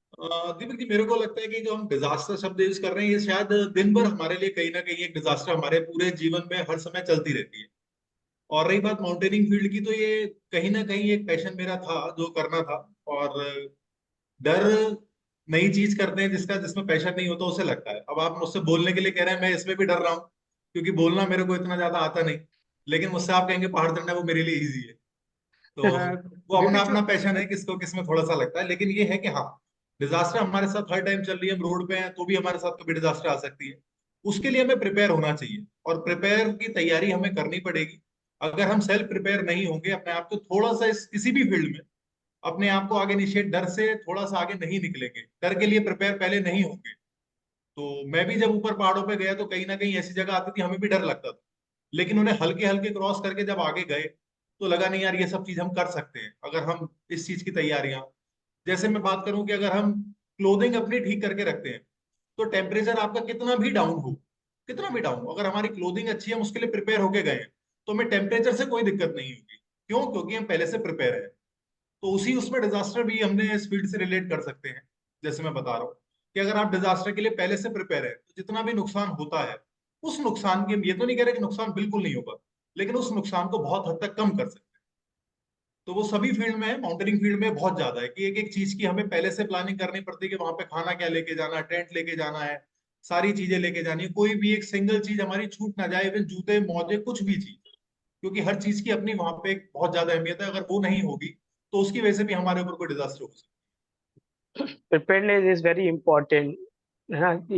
Deepak ji, मेरे को लगता है कि जो हम डिजास्टर शब्द यूज कर रहे हैं, ये शायद दिन भर हमारे लिए कहीं ना कहीं एक डिजास्टर हमारे पूरे जीवन में हर समय चलती रहती है। और रही बात माउंटेनिंग फील्ड की, तो ये कहीं ना कहीं एक पैशन मेरा था जो करना था। और डर नई चीज करते हैं जिसका जिसमें पैशन नहीं होता उसे लगता है। अब आप मुझसे बोलने के लिए कह रहे हैं, मैं इसमें भी डर रहा हूँ क्योंकि बोलना मेरे को इतना ज्यादा आता नहीं। लेकिन मुझसे आप कहेंगे पहाड़ चढ़ना, वो मेरे लिए इजी है। तो वो अपना विपिन अपना पैशन है, किसको किसमें थोड़ा सा लगता है। लेकिन ये है कि हाँ, डिजास्टर हमारे साथ हर टाइम चल रही है, हम रोड पे हैं तो भी हमारे साथ कभी डिजास्टर आ सकती है। उसके लिए हमें प्रिपेयर होना चाहिए, और प्रिपेयर की तैयारी हमें करनी पड़ेगी। अगर हम सेल्फ प्रिपेयर नहीं होंगे, अपने आप को थोड़ा सा किसी भी फील्ड में अपने आप को आगे निषेध, डर से थोड़ा सा आगे नहीं निकलेंगे, डर के लिए प्रिपेयर पहले नहीं होंगे। तो मैं भी जब ऊपर पहाड़ों पे गया तो कहीं ना कहीं ऐसी जगह आती थी, हमें भी डर लगता था। लेकिन उन्हें हल्के हल्के क्रॉस करके जब आगे गए तो लगा नहीं यार, ये सब चीज हम कर सकते हैं अगर हम इस चीज की तैयारियां, जैसे मैं बात करूं कि अगर हम क्लोथिंग अपनी ठीक करके रखते हैं, तो टेम्परेचर आपका कितना भी डाउन हो, कितना भी डाउन हो, अगर हमारी क्लोथिंग अच्छी है, हम उसके लिए प्रिपेयर होके गए हैं, तो हमें टेम्परेचर से कोई दिक्कत नहीं होगी। क्यों? क्योंकि हम पहले से प्रिपेयर है। तो उसी उसमें डिजास्टर भी हमने इस फील्ड से रिलेट कर सकते हैं। जैसे मैं बता रहा हूँ कि अगर आप डिजास्टर के लिए पहले से प्रिपेयर है तो जितना भी नुकसान होता है, उस नुकसान के, ये तो नहीं कह रहे कि नुकसान बिल्कुल नहीं होगा, लेकिन उस नुकसान को बहुत हद तक कम कर सकते हैं। तो वो सभी फील्ड में है, माउंटेनिंग फील्ड में बहुत ज्यादा है कि एक एक चीज की हमें पहले से प्लानिंग करनी पड़ती है कि वहां पे खाना क्या लेके जाना है, टेंट लेके जाना है, सारी चीजें लेके जानी है, कोई भी एक सिंगल चीज हमारी छूट ना जाए, इवन जूते मोजे कुछ भी चीज, क्योंकि हर चीज की अपनी वहां पे एक बहुत ज्यादा अहमियत है। अगर वो नहीं होगी तो उसकी वजह से भी हमारे ऊपर कोई डिजास्टर हो सकता Preparedness is very important,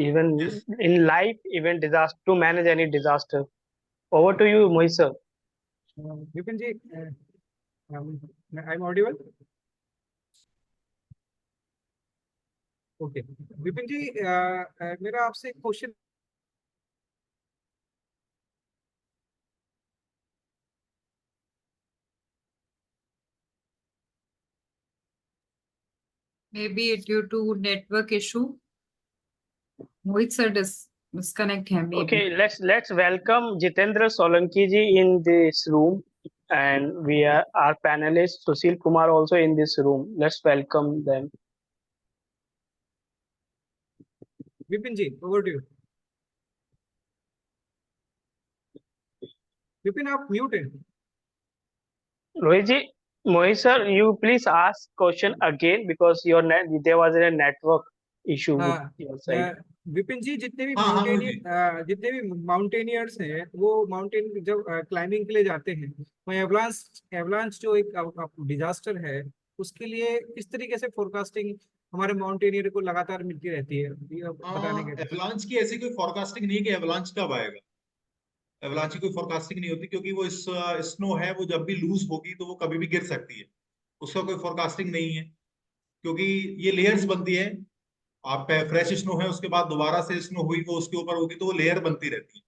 even है। Yes. in life, even disaster, to manage any disaster. Over to you, Mohit sir. Vipin ji, I am audible? Okay Vipin ji, मेरा आपसे एक question. Maybe due to network issue. Mohit sir disconnect है maybe. Okay, let's welcome Jitendra Solanki ji in this room, and we are our panelist Sushil Kumar also in this room. Let's welcome them. Vipin ji, over to you. Vipin आप mute है। Rohit ji, Mohit sir, you please ask question again because there was a network issue with हाँ, your side. Vipin जी, हाँ हाँ मोहित जी। जितने भी mountaineers हैं वो mountain जब क्लाइंबिंग के लिए जाते हैं, वो एवलांच जो एक डिजास्टर है, उसके लिए किस तरीके से फोरकास्टिंग हमारे माउंटेनियर को लगातार मिलती रहती है, ये आप बताने के। एवलांच की ऐसी कोई फोरकास्टिंग नहीं है कि एवलांच कब आएगा। एवलांच की कोई फोरकास्टिंग नहीं होती, क्योंकि वो इस स्नो है, वो जब भी लूज होगी तो वो कभी भी गिर सकती है। उसका कोई फोरकास्टिंग नहीं है, क्योंकि ये लेयर्स बनती है। आप फ्रेश स्नो है, उसके बाद दोबारा से स्नो हुई, वो उसके ऊपर होगी, तो वो लेयर बनती रहती है।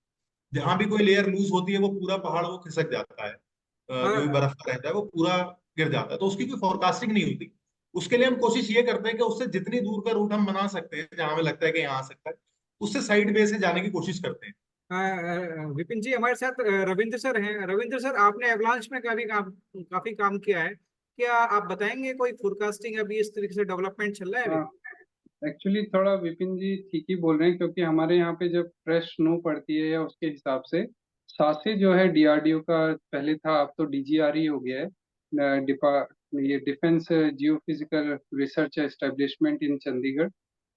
जहां भी कोई लेयर लूज होती है वो पूरा पहाड़ वो खिसक जाता है। जो भी हाँ, बर्फ का रहता है वो पूरा गिर जाता है, तो उसकी कोई फोरकास्टिंग नहीं होती। उसके लिए हम कोशिश ये करते हैं कि उससे जितनी दूर का रूट हम बना सकते हैं, जहां हमें लगता है कि यहाँ आ सकता है, उससे साइड वे से जाने की कोशिश करते हैं। विपिन जी, हमारे साथ रविंद्र सर हैं। रविंद्र सर, आपने एवलांच में काफी काम किया है, क्या आप बताएंगे कोई फोरकास्टिंग अभी इस तरीके से डेवलपमेंट चल रहा है अभी? हाँ, एक्चुअली थोड़ा विपिन जी ठीक ही बोल रहे हैं, क्योंकि हमारे यहाँ पे जब फ्रेश स्नो पड़ती है या उसके हिसाब से सासे जो है डीआरडीओ का पहले था, अब तो डीजीआर ही हो गया है। ये डिफेंस जियो फिजिकल रिसर्च एस्टेब्लिशमेंट इन चंडीगढ़।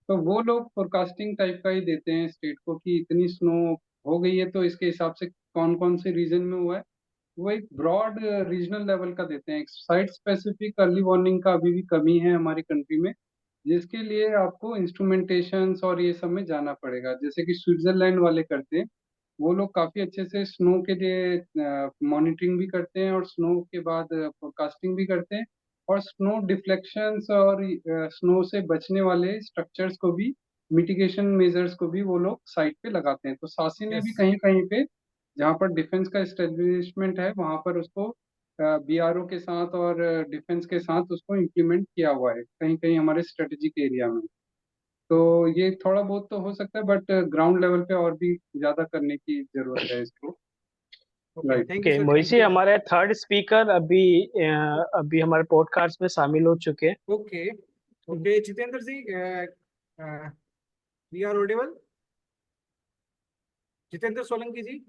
तो वो लोग फोरकास्टिंग टाइप का ही देते हैं स्टेट को कि इतनी स्नो हो गई है तो इसके हिसाब से कौन कौन से रीजन में हुआ है। वो एक ब्रॉड रीजनल लेवल का देते हैं। साइट स्पेसिफिक अर्ली वार्निंग का अभी भी कमी है हमारी कंट्री में, जिसके लिए आपको इंस्ट्रूमेंटेशंस और ये सब में जाना पड़ेगा, जैसे कि स्विट्जरलैंड वाले करते हैं। वो लोग काफी अच्छे से स्नो के लिए मॉनिटरिंग भी करते हैं और स्नो के बाद फोरकास्टिंग भी करते हैं, और स्नो डिफ्लेक्शंस और स्नो से बचने वाले स्ट्रक्चर्स को भी, मिटिगेशन मेजर्स को भी वो लोग साइट पे लगाते हैं। तो सासी ने भी यस। कहीं कहीं पे जहाँ पर डिफेंस का एस्टेब्लिशमेंट है वहां पर उसको बीआरओ के साथ और डिफेंस के साथ उसको इम्प्लीमेंट किया हुआ है कहीं कहीं हमारे स्ट्रेटेजिक एरिया में। तो ये थोड़ा बहुत तो हो सकता है, बट ग्राउंड लेवल पे और भी ज्यादा करने की जरूरत है इसको। Okay, right. Thank you Okay, sir, Mohit thank ji, you. हमारे थर्ड स्पीकर अभी हमारे पॉडकास्ट में शामिल हो चुके हैं। Okay okay, Jitendra ji, we are audible? Jitendra Solanki ji.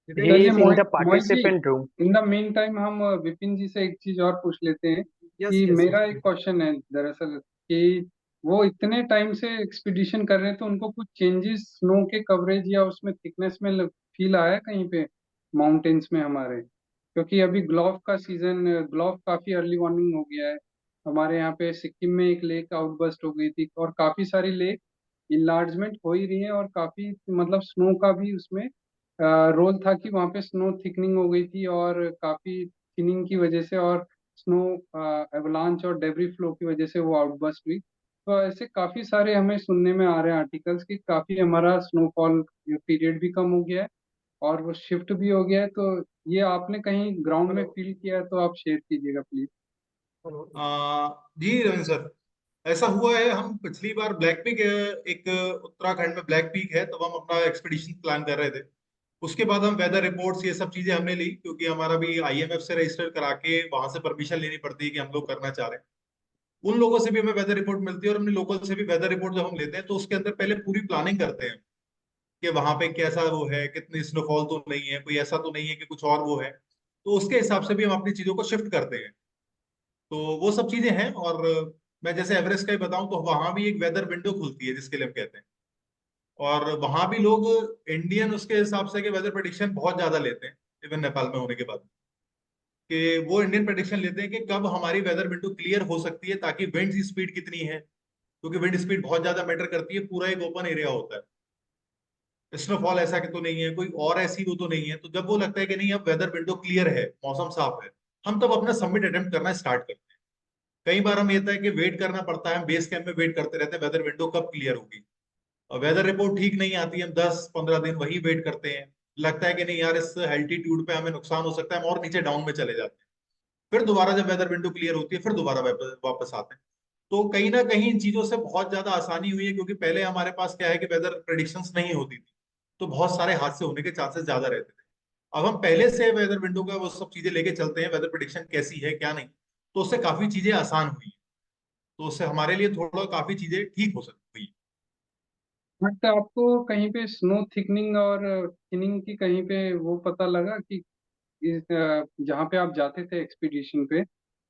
Jitendra He चलिए is ji. in Mohit the Mohit ji, participant room. In the main time हम विपिन जी से एक चीज और पूछ लेते हैं यस कि यस मेरा एक यस। क्वेश्चन है दरअसल कि वो इतने टाइम से एक्सपीडिशन कर रहे हैं, तो उनको कुछ चेंजेस स्नो के कवरेज या उसमें थिकनेस में फील आया कहीं पे माउंटेन्स में हमारे? क्योंकि अभी ग्लोव का सीजन, ग्लोव काफी अर्ली वार्निंग हो गया है। हमारे यहाँ पे सिक्किम में एक लेक आउटबस्ट हो गई थी, और काफी सारी लेक इनलार्जमेंट हो ही रही है, और काफी मतलब स्नो का भी उसमें रोल था कि वहाँ पे स्नो थिकनिंग हो गई थी, और काफी थिनिंग की वजह से और स्नो एवलांच और डेब्री फ्लो की वजह से वो आउटबस्ट हुई। तो ऐसे काफी सारे हमें सुनने में आ रहे हैं आर्टिकल्स कि काफी हमारा स्नोफॉल पीरियड भी कम हो गया है और वो शिफ्ट भी हो गया है। तो ये आपने कहीं ग्राउंड में हेलो फील किया है तो आप शेयर कीजिएगा please. Hello. Ji Ravindra sir, ऐसा हुआ है, हम पिछली बार ब्लैक पीक, एक उत्तराखंड में ब्लैक पीक है, तब हम अपना एक्सपीडिशन प्लान कर रहे थे। उसके बाद हम वेदर रिपोर्ट्स ये सब चीजें हमने ली, क्योंकि हमारा भी आईएमएफ से रजिस्टर करा के वहां से परमिशन लेनी पड़ती है कि हम लोग करना चाह रहे हैं। उन लोगों से भी हमें वेदर रिपोर्ट मिलती है, और अपने लोकल से भी वेदर रिपोर्ट जब हम लेते हैं तो उसके अंदर पहले पूरी प्लानिंग करते हैं कि वहां पे कैसा वो है, कितनी स्नोफॉल तो नहीं है, कोई ऐसा तो नहीं है कि कुछ और वो है। तो उसके हिसाब से भी हम अपनी चीजों को शिफ्ट करते हैं। तो वो सब चीजें हैं। और मैं जैसे एवरेस्ट का ही बताऊं तो वहां भी एक वेदर विंडो खुलती है जिसके लिए हम कहते हैं। और वहां भी लोग इंडियन उसके हिसाब से कि वेदर प्रेडिक्शन बहुत ज्यादा लेते हैं, इवन नेपाल में होने के बाद, कि वो इंडियन प्रेडिक्शन लेते हैं कि कब हमारी वेदर विंडो क्लियर हो सकती है, ताकि विंड की स्पीड कितनी है, क्योंकि विंड स्पीड बहुत ज्यादा मैटर करती है। पूरा एक ओपन एरिया होता है, स्नोफॉल ऐसा कि तो नहीं है, कोई और ऐसी वो तो नहीं है। तो जब वो लगता है कि नहीं अब वेदर विंडो क्लियर है, मौसम साफ है, हम तब अपना सबमिट अटेम्प्ट करना स्टार्ट करते हैं। कई बार हम ये होता है कि वेट करना पड़ता है, हम बेस कैंप में वेट करते रहते हैं वेदर विंडो कब क्लियर होगी। और वेदर रिपोर्ट ठीक नहीं आती, हम 10-15 दिन वही वेट करते हैं। लगता है कि नहीं यार, इस एल्टीट्यूड पे हमें नुकसान हो सकता है, हम और नीचे डाउन में चले जाते हैं। फिर दोबारा जब वेदर विंडो क्लियर होती है, फिर दोबारा वापस वापस आते हैं। तो कहीं ना कहीं इन चीजों से बहुत ज्यादा आसानी हुई है, क्योंकि पहले हमारे पास क्या है कि वेदर प्रेडिक्शंस नहीं होती थी, तो बहुत सारे हादसे होने के चांसेस ज्यादा रहते थे। अब हम पहले से वेदर विंडो का वो सब चीजें लेके चलते हैं, वेदर प्रेडिक्शन कैसी है क्या नहीं, तो उससे काफी चीजें आसान हुई हैं। तो उससे हमारे लिए थोड़ा काफी चीजें ठीक हो सकती हुई। बट आपको कहीं पे स्नो थिकनिंग और थिनिंग की कहीं पे वो पता लगा कि जहाँ पे आप जाते थे एक्सपीडिशन पे,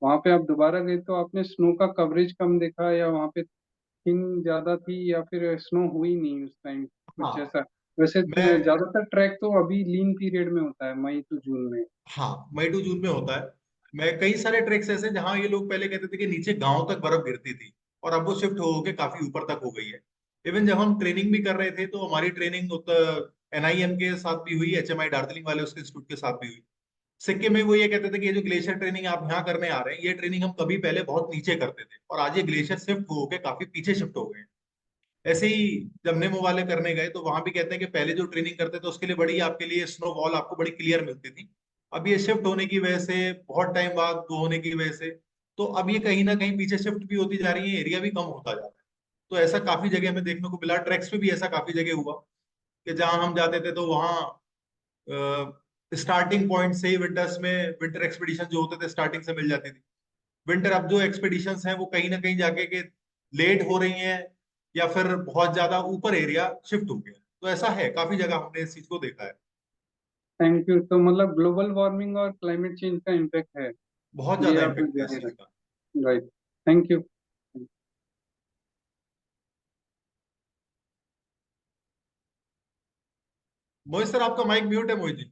वहां पे आप दोबारा गए तो आपने स्नो का कवरेज कम देखा, या वहां पे थिन ज्यादा थी, या फिर स्नो हुई नहीं उस टाइम कुछ हाँ। ऐसा? वैसे मैं ज्यादातर ट्रैक तो अभी लीन पीरियड में होता है, मई टू जून में। हाँ, मई टू जून में होता है। मैं कई सारे ट्रेक्स ऐसे जहां ये लोग पहले कहते थे कि नीचे गांव तक बर्फ गिरती थी, और अब वो शिफ्ट हो के काफी ऊपर तक हो गई है। इवन जब हम ट्रेनिंग भी कर रहे थे तो हमारी ट्रेनिंग एनआईएम के साथ भी हुई, एचएमआई दार्जिलिंग वाले उसके इंस्टीट्यूट के साथ भी हुई। सिक्किम में वो ये कहते थे कि ये जो ग्लेशियर ट्रेनिंग आप यहाँ करने आ रहे हैं, ये ट्रेनिंग हम कभी पहले बहुत नीचे करते थे, और आज ये ग्लेशियर शिफ्ट हो के काफी पीछे शिफ्ट हो गए हैं। ऐसे ही जब नेमो वाले करने गए तो वहां भी कहते हैं कि पहले जो ट्रेनिंग करते थे उसके लिए बड़ी, आपके लिए स्नो वॉल आपको बड़ी क्लियर मिलती थी। अब ये शिफ्ट होने की वजह से, बहुत टाइम बाद वो होने की वजह से, तो अब ये कहीं ना कहीं पीछे शिफ्ट भी होती जा रही है, एरिया भी कम होता जा रहा है। तो ऐसा काफी जगह हमें देखने को मिला, ट्रैक्स पे भी ऐसा काफी जगह हुआ कि जहां हम जाते थे तो वहाँ स्टार्टिंग पॉइंट से ही विंटर्स में विंटर एक्सपीडिशन जो होते थे स्टार्टिंग से मिल जाती थी। विंटर अब जो एक्सपीडिशंस हैं वो कहीं ना कहीं जाके के लेट हो रही हैं, या फिर बहुत ज्यादा ऊपर एरिया शिफ्ट हो गया। तो ऐसा है, काफी जगह हमने इस चीज को देखा है। Thank you. तो मतलब ग्लोबल वार्मिंग और क्लाइमेट चेंज का इम्पैक्ट है, बहुत ये ज्यादा आपने इम्पेक्ट है इस जाहिर चीज है। का। Right. Thank you. Mohit sir, आपका माइक म्यूट है, मोहित जी।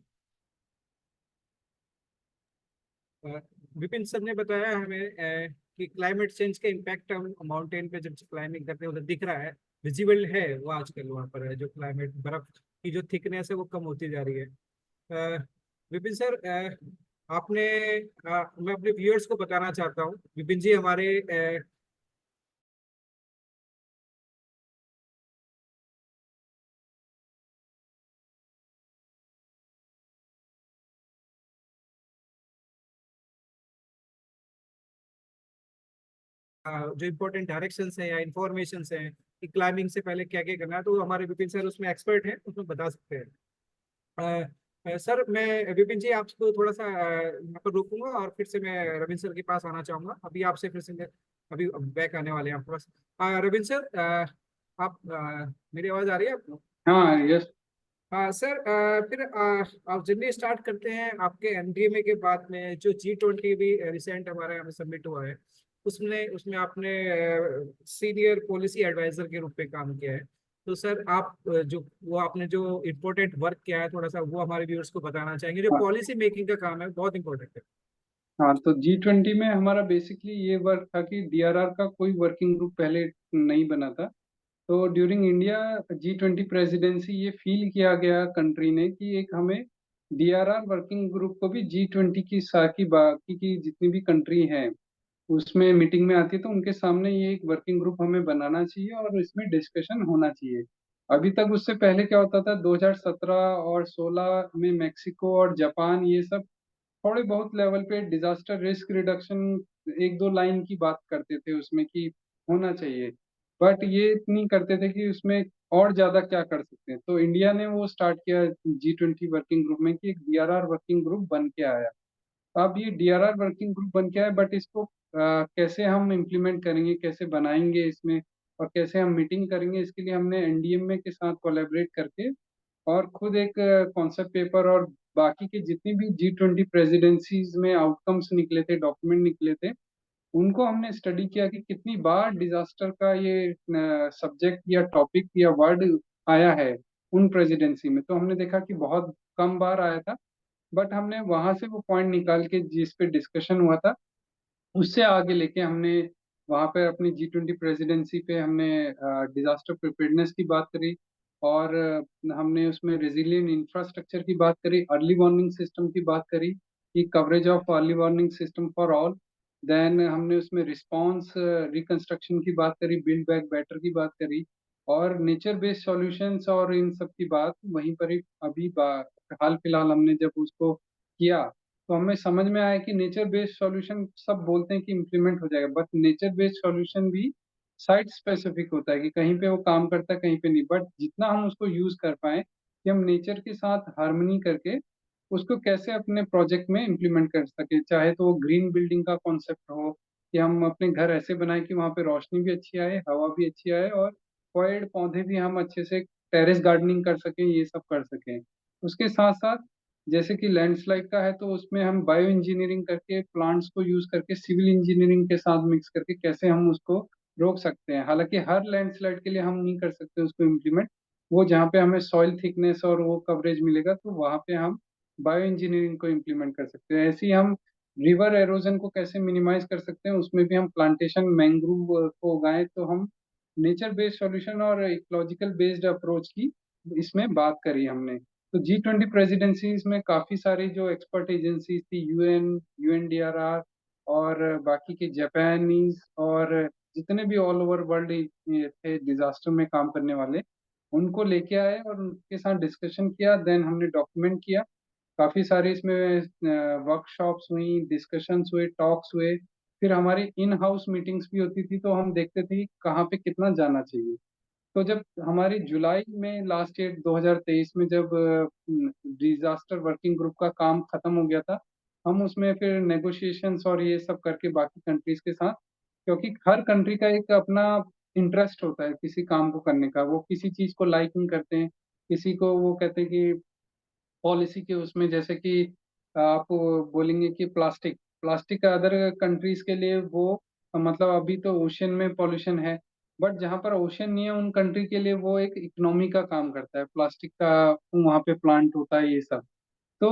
अ, विपिन सर ने बताया हमें कि क्लाइमेट चेंज का इम्पैक्ट हम माउंटेन पे जब क्लाइंबिंग करते हैं उधर दिख रहा है, विजिबल है वो आजकल वहाँ पर है। जो क्लाइमेट बर्फ की जो थिकनेस है वो कम होती जा रही है। विपिन सर, आपने मैं अपने व्यूअर्स को बताना चाहता हूँ, विपिन जी हमारे जो इम्पोर्टेंट डायरेक्शंस हैं या इंफॉर्मेशन हैं कि क्लाइंबिंग से पहले क्या क्या करना है, तो वो हमारे विपिन सर उसमें एक्सपर्ट हैं, उसमें बता सकते हैं। सर मैं विपिन जी आपको थोड़ा सा यहाँ पर रोकूंगा, और फिर से मैं रविंद्र सर के पास आना चाहूंगा। अभी आपसे फिर से अभी बैक आने वाले हैं आपके पास। रविंद्र सर, आप मेरी आवाज आ रही है आपको? हाँ, यस। हाँ सर, फिर आप जर्नी स्टार्ट करते हैं आपके एनडीएमए के बाद में जो G20 भी रिसेंट हमारे यहाँ सबमिट हुआ है, उसमें उसमें आपने सीनियर पॉलिसी एडवाइजर के रूप में काम किया है। तो सर आप जो वो आपने जो इम्पोर्टेंट वर्क किया है, थोड़ा सा वो हमारे व्यूअर्स को बताना चाहेंगे। जो हाँ, पॉलिसी मेकिंग का काम है बहुत इंपॉर्टेंट है। हाँ, तो G20 में हमारा बेसिकली ये वर्क था कि डीआरआर का कोई वर्किंग ग्रुप पहले नहीं बना था। तो ड्यूरिंग इंडिया G20 प्रेसिडेंसी ये फील किया गया कंट्री ने कि एक हमें डीआरआर वर्किंग ग्रुप को भी G20 की साकी बाकी की जितनी भी कंट्री हैं उसमें मीटिंग में आती है, तो उनके सामने ये एक वर्किंग ग्रुप हमें बनाना चाहिए और इसमें डिस्कशन होना चाहिए। अभी तक उससे पहले क्या होता था, 2017 और 16 में मेक्सिको और जापान ये सब थोड़े बहुत लेवल पे डिजास्टर रिस्क रिडक्शन एक दो लाइन की बात करते थे उसमें कि होना चाहिए। बट ये नहीं करते थे कि उसमें और ज्यादा क्या कर सकते हैं। तो इंडिया ने वो स्टार्ट किया G20 वर्किंग ग्रुप में कि एक DRR वर्किंग ग्रुप बन के आया। अब ये DRR वर्किंग ग्रुप बन के आया, बट इसको कैसे हम इम्प्लीमेंट करेंगे, कैसे बनाएंगे इसमें, और कैसे हम मीटिंग करेंगे, इसके लिए हमने NDMA के साथ कोलैबोरेट करके और खुद एक कॉन्सेप्ट पेपर और बाकी के जितनी भी G20 प्रेसिडेंसीज में आउटकम्स निकले थे, डॉक्यूमेंट निकले थे, उनको हमने स्टडी किया कि कितनी बार डिजास्टर का ये सब्जेक्ट या टॉपिक या वर्ड आया है उन प्रेसिडेंसी में। तो हमने देखा कि बहुत कम बार आया था, बट हमने वहां से वो पॉइंट निकाल के जिस पे डिस्कशन हुआ था उससे आगे लेके हमने वहां पे अपनी G20 प्रेसिडेंसी पे हमने डिजास्टर प्रिपेयर्डनेस की बात करी, और हमने उसमें रेजिलियंट इंफ्रास्ट्रक्चर की बात करी, अर्ली वार्निंग सिस्टम की बात करी कि coverage of early warning system for all. Then हमने उसमें रिस्पांस रिकंस्ट्रक्शन की बात करी, बिल्ड बैक बेटर की बात करी, और नेचर बेस्ड सॉल्यूशंस और इन सब की बात वहीं पर ही अभी हाल फिलहाल हमने जब उसको किया तो हमें समझ में आया कि नेचर बेस्ड सॉल्यूशन सब बोलते हैं कि इम्प्लीमेंट हो जाएगा, बट नेचर बेस्ड सॉल्यूशन भी साइट स्पेसिफिक होता है कि कहीं पे वो काम करता है, कहीं पे नहीं। बट जितना हम उसको यूज कर पाए कि हम नेचर के साथ हार्मनी करके उसको कैसे अपने प्रोजेक्ट में इम्प्लीमेंट कर सके, चाहे तो वो ग्रीन बिल्डिंग का कॉन्सेप्ट हो कि हम अपने घर ऐसे बनाए कि वहाँ पे रोशनी भी अच्छी आए, हवा भी अच्छी आए, और पेड़ पौधे भी हम अच्छे से टेरेस गार्डनिंग कर सकें, ये सब कर सकें। उसके साथ साथ जैसे कि लैंडस्लाइड का है तो उसमें हम बायो इंजीनियरिंग करके प्लांट्स को यूज करके सिविल इंजीनियरिंग के साथ मिक्स करके कैसे हम उसको रोक सकते हैं। हालांकि हर लैंडस्लाइड के लिए हम नहीं कर सकते उसको इम्प्लीमेंट, वो जहाँ पे हमें सॉइल थिकनेस और वो कवरेज मिलेगा तो वहाँ पे हम बायो इंजीनियरिंग को इम्प्लीमेंट कर सकते हैं। ऐसे ही हम रिवर एरोजन को कैसे मिनिमाइज कर सकते हैं, उसमें भी हम प्लांटेशन मैंग्रोव को उगाएं, तो हम नेचर बेस्ड सॉल्यूशन और इकोलॉजिकल बेस्ड अप्रोच की इसमें बात करी हमने। तो G20 प्रेसिडेंसीज में काफी सारी जो एक्सपर्ट एजेंसीज थी, UN, UNDRR और बाकी के जापानीज और जितने भी ऑल ओवर वर्ल्ड थे डिजास्टर में काम करने वाले, उनको लेके आए और उनके साथ डिस्कशन किया। देन हमने डॉक्यूमेंट किया, काफी सारी इसमें वर्कशॉप्स हुई, डिस्कशंस हुए, टॉक्स हुए, फिर हमारी इन हाउस मीटिंग्स भी होती थी, तो हम देखते थे कि कहाँ पे कितना जाना चाहिए। तो जब हमारी जुलाई में लास्ट ईयर 2023 में जब डिजास्टर वर्किंग ग्रुप का काम खत्म हो गया था, हम उसमें फिर नेगोशिएशंस और ये सब करके बाकी कंट्रीज के साथ, क्योंकि हर कंट्री का एक अपना इंटरेस्ट होता है किसी काम को करने का, वो किसी चीज को लाइक नहीं करते हैं, किसी को वो कहते हैं कि पॉलिसी के उसमें, जैसे कि आप बोलेंगे कि प्लास्टिक प्लास्टिक अदर कंट्रीज के लिए वो मतलब अभी तो ओशन में पॉल्यूशन है, बट जहाँ पर ओशन नहीं है उन कंट्री के लिए वो एक इकोनॉमी का काम करता है, प्लास्टिक का वहाँ पे प्लांट होता है ये सब। तो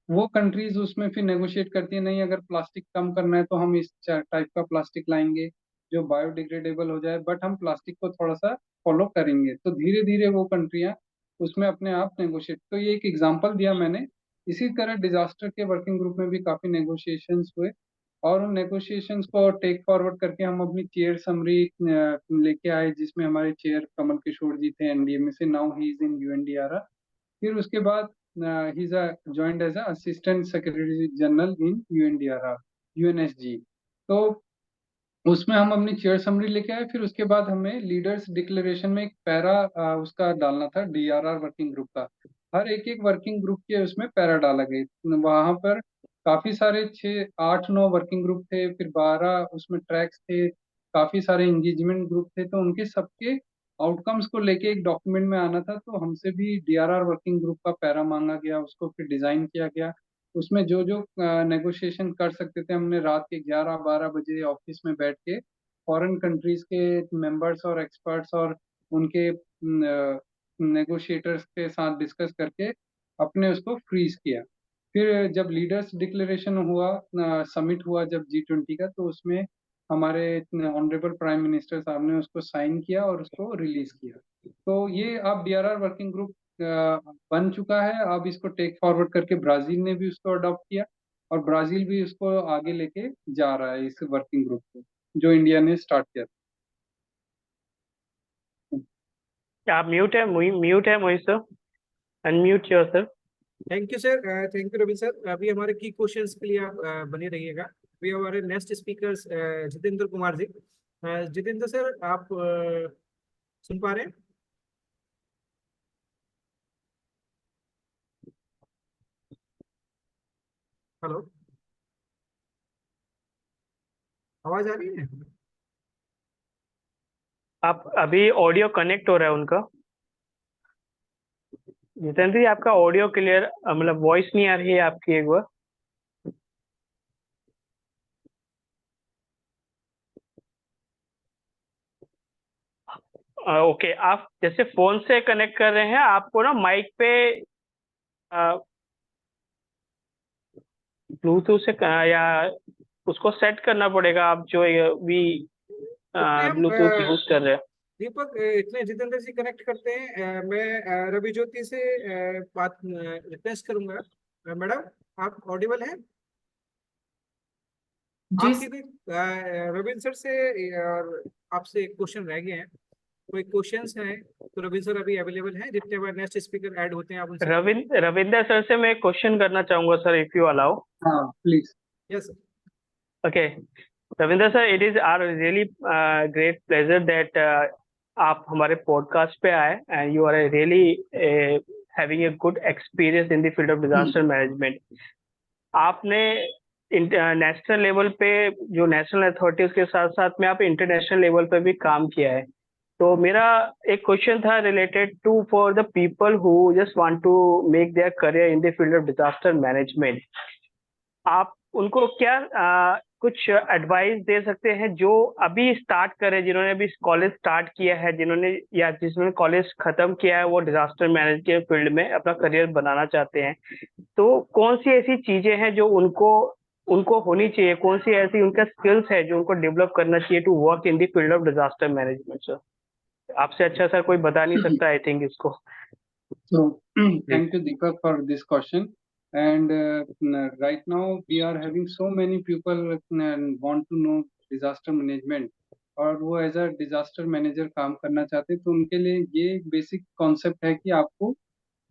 वो कंट्रीज उसमें फिर नेगोशिएट करती है, नहीं अगर प्लास्टिक कम करना है तो हम इस टाइप का प्लास्टिक लाएंगे जो बायोडिग्रेडेबल हो जाए, बट हम प्लास्टिक को थोड़ा सा फॉलो करेंगे। तो धीरे धीरे वो कंट्रियां उसमें अपने आप नेगोशिएट, तो ये एक एग्जांपल दिया मैंने। इसी तरह डिजास्टर के वर्किंग ग्रुप में भी काफी नेगोशिएशंस हुए, और उन नेगोशिएशंस को टेक फॉरवर्ड करके हम अपनी चेयर समरी लेके आए, जिसमें हमारे चेयर कमल किशोर जी थे NDMA से, now he is in UNDRR। फिर उसके बाद he is joined as assistant secretary general in UNDRR UNSG। तो उसमें हम अपनी चेयर समरी लेके आए। फिर उसके बाद हमें लीडर्स डिक्लेरेशन में एक पैरा उसका डालना था DRR वर्किंग ग्रुप का। हर एक एक वर्किंग ग्रुप के उसमें पैरा डाला गया। वहां पर काफी सारे 6 8 9 वर्किंग ग्रुप थे, फिर 12 उसमें ट्रैक्स थे, काफी सारे इंगेजमेंट ग्रुप थे, तो उनके सबके आउटकम्स को लेके एक डॉक्यूमेंट में आना था। तो हमसे भी DRR वर्किंग ग्रुप का पैरा मांगा गया, उसको फिर डिजाइन किया गया। उसमें जो जो नेगोशिएशन कर सकते थे हमने रात के 11 12 बजे ऑफिस में बैठ के फॉरेन कंट्रीज के मेंबर्स और एक्सपर्ट्स और उनके नेगोशिएटर्स के साथ डिस्कस करके अपने उसको फ्रीज किया। फिर जब लीडर्स डिक्लेरेशन हुआ, समिट हुआ जब G20 का, तो उसमें हमारे ऑनरेबल प्राइम मिनिस्टर साहब ने उसको साइन किया और उसको रिलीज किया। तो ये अब DRR वर्किंग ग्रुप बन चुका है। अब इसको टेक फॉरवर्ड करके ब्राजील ने भी उसको अडॉप्ट किया, और ब्राजील भी उसको आगे लेके जा रहा है इस वर्किंग ग्रुप को, जो इंडिया ने स्टार्ट किया था। आप म्यूट है Mohit sir, unmute yourself. Thank you sir, thank you Ravindra sir. अभी हमारे की क्वेश्चंस के लिए आप बने रहिएगा। अभी हमारे नेक्स्ट स्पीकर्स जितेंद्र कुमार जी। जितेंद्र सर, आप सुन पा रहे हैं? हेलो, आवाज आ रही है? आप अभी ऑडियो कनेक्ट हो रहा है उनका। जितेंद्र जी, आपका ऑडियो क्लियर, मतलब वॉइस नहीं आ रही है आपकी एक बार। ओके, आप जैसे फोन से कनेक्ट कर रहे हैं, आपको ना माइक पे ब्लूटूथ से या उसको सेट करना पड़ेगा, आप जो भी इतने हम ब्लूटूथ यूज कर रहे हैं। दीपक, इतने जितेंद्र से कनेक्ट करते हैं। मैं रवि ज्योति से बात रिक्वेस्ट करूंगा। मैडम, आप ऑडिबल हैं? जी आपकी कोई रविंद्र सर से और आपसे एक क्वेश्चन रह गए हैं। कोई क्वेश्चंस हैं तो रविंद्र सर अभी अवेलेबल हैं, जितने बार नेक्स्ट स्पीकर ऐड होते हैं आप उनसे। रविंदर सर से मैं क्वेश्चन करना चाहूंगा सर, इफ यू अलाउ। हाँ please. Yes. Okay, Ravinder sir, it is are really great pleasure that आप हमारे पॉडकास्ट पे आए, and you are really having a good experience in the field of disaster management. आपने नेशनल लेवल पे जो national authorities के साथ साथ में आप इंटरनेशनल लेवल पे भी काम किया है। तो मेरा एक क्वेश्चन था related to for the people who just want to make their career in the field of disaster management. आप उनको क्या कुछ एडवाइस दे सकते हैं जो अभी स्टार्ट करें, जिन्होंने अभी कॉलेज स्टार्ट किया है, जिन्होंने कॉलेज खत्म किया है, वो डिजास्टर मैनेज के फील्ड में अपना करियर बनाना चाहते हैं। तो कौन सी ऐसी चीजें हैं जो उनको उनको होनी चाहिए, कौन सी ऐसी उनका स्किल्स है जो उनको डेवलप करना चाहिए to work in the field of disaster management? Sir, आपसे अच्छा सर कोई बता नहीं सकता आई थिंक इसको। So thank you, Deepak, for this question. And right now we are having so many people want to know disaster management, और वो as a disaster manager काम करना चाहते हैं। तो उनके लिए ये बेसिक कॉन्सेप्ट है कि आपको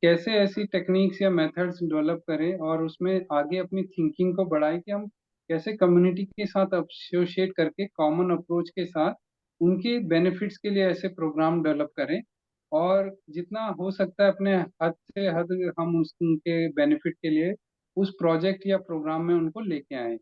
कैसे ऐसी टेक्निक्स या मेथड्स डेवलप करें और उसमें आगे अपनी थिंकिंग को बढ़ाएं कि हम कैसे कम्युनिटी के साथ एसोसिएट करके कॉमन अप्रोच के साथ उनके बेनिफिट्स के लिए ऐसे प्रोग्राम डेवलप करें, और जितना हो सकता है अपने हद से हद हम उनके बेनिफिट के लिए उस प्रोजेक्ट या प्रोग्राम में उनको लेके आए।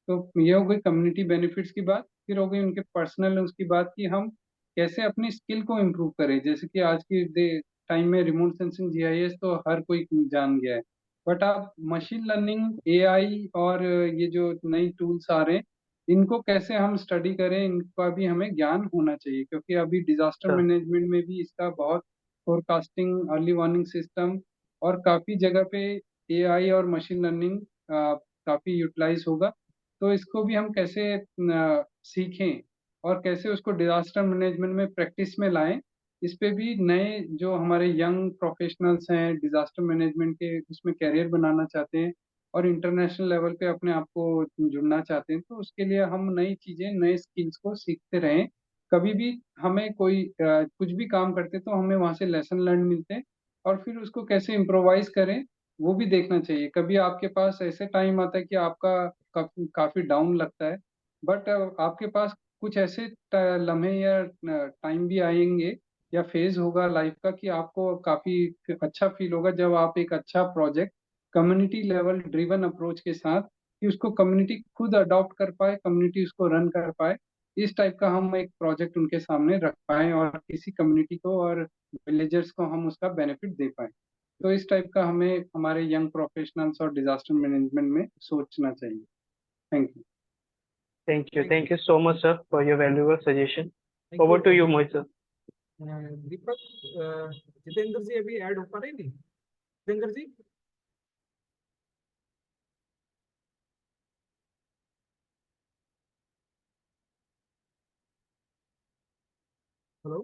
तो ये हो गई कम्युनिटी बेनिफिट्स की बात। फिर हो गई उनके पर्सनल उसकी बात कि हम कैसे अपनी स्किल को इम्प्रूव करें। जैसे कि आज की टाइम में रिमोट सेंसिंग जीआईएस तो हर कोई जान गया है, बट आप मशीन लर्निंग, एआई और ये जो नई टूल्स आ रहे हैं, इनको कैसे हम स्टडी करें, इनका भी हमें ज्ञान होना चाहिए, क्योंकि अभी डिजास्टर सर, मैनेजमेंट में भी इसका बहुत फोरकास्टिंग, अर्ली वार्निंग सिस्टम और काफी जगह पे एआई और मशीन लर्निंग काफी यूटिलाइज होगा। तो इसको भी हम कैसे सीखें और कैसे उसको डिजास्टर मैनेजमेंट में प्रैक्टिस में लाएं, इस पे भी नए जो हमारे यंग प्रोफेशनल्स हैं डिजास्टर मैनेजमेंट के उसमें कैरियर बनाना चाहते हैं और इंटरनेशनल लेवल पे अपने आप को जुड़ना चाहते हैं, तो उसके लिए हम नई चीजें, नए स्किल्स को सीखते रहें। कभी भी हमें कोई कुछ भी काम करते तो हमें वहां से लेसन लर्न मिलते हैं, और फिर उसको कैसे इम्प्रोवाइज करें वो भी देखना चाहिए। कभी आपके पास ऐसे टाइम आता है कि आपका काफी डाउन लगता है, बट आपके पास कुछ ऐसे लम्हे या टाइम भी आएंगे या फेज होगा लाइफ का कि आपको काफी अच्छा फील होगा जब आप एक अच्छा project community level driven approach के साथ, कि उसको कम्युनिटी खुद अडॉप्ट कर पाए, कम्युनिटी उसको रन कर पाए, इस टाइप का हम एक प्रोजेक्ट उनके सामने रख पाए और किसी कम्युनिटी को और विलेजर्स को हम उसका बेनिफिट दे पाए। तो इस टाइप का हमें हमारे यंग प्रोफेशनल्स और डिजास्टर मैनेजमेंट में सोचना चाहिए। Thank you. Thank thank you so much sir for your valuable suggestion. Over to you you Mohit sir. Deepak. Jitendra ji अभी ऐड हो पा रहे नहीं? जितेंद्र जी, हेलो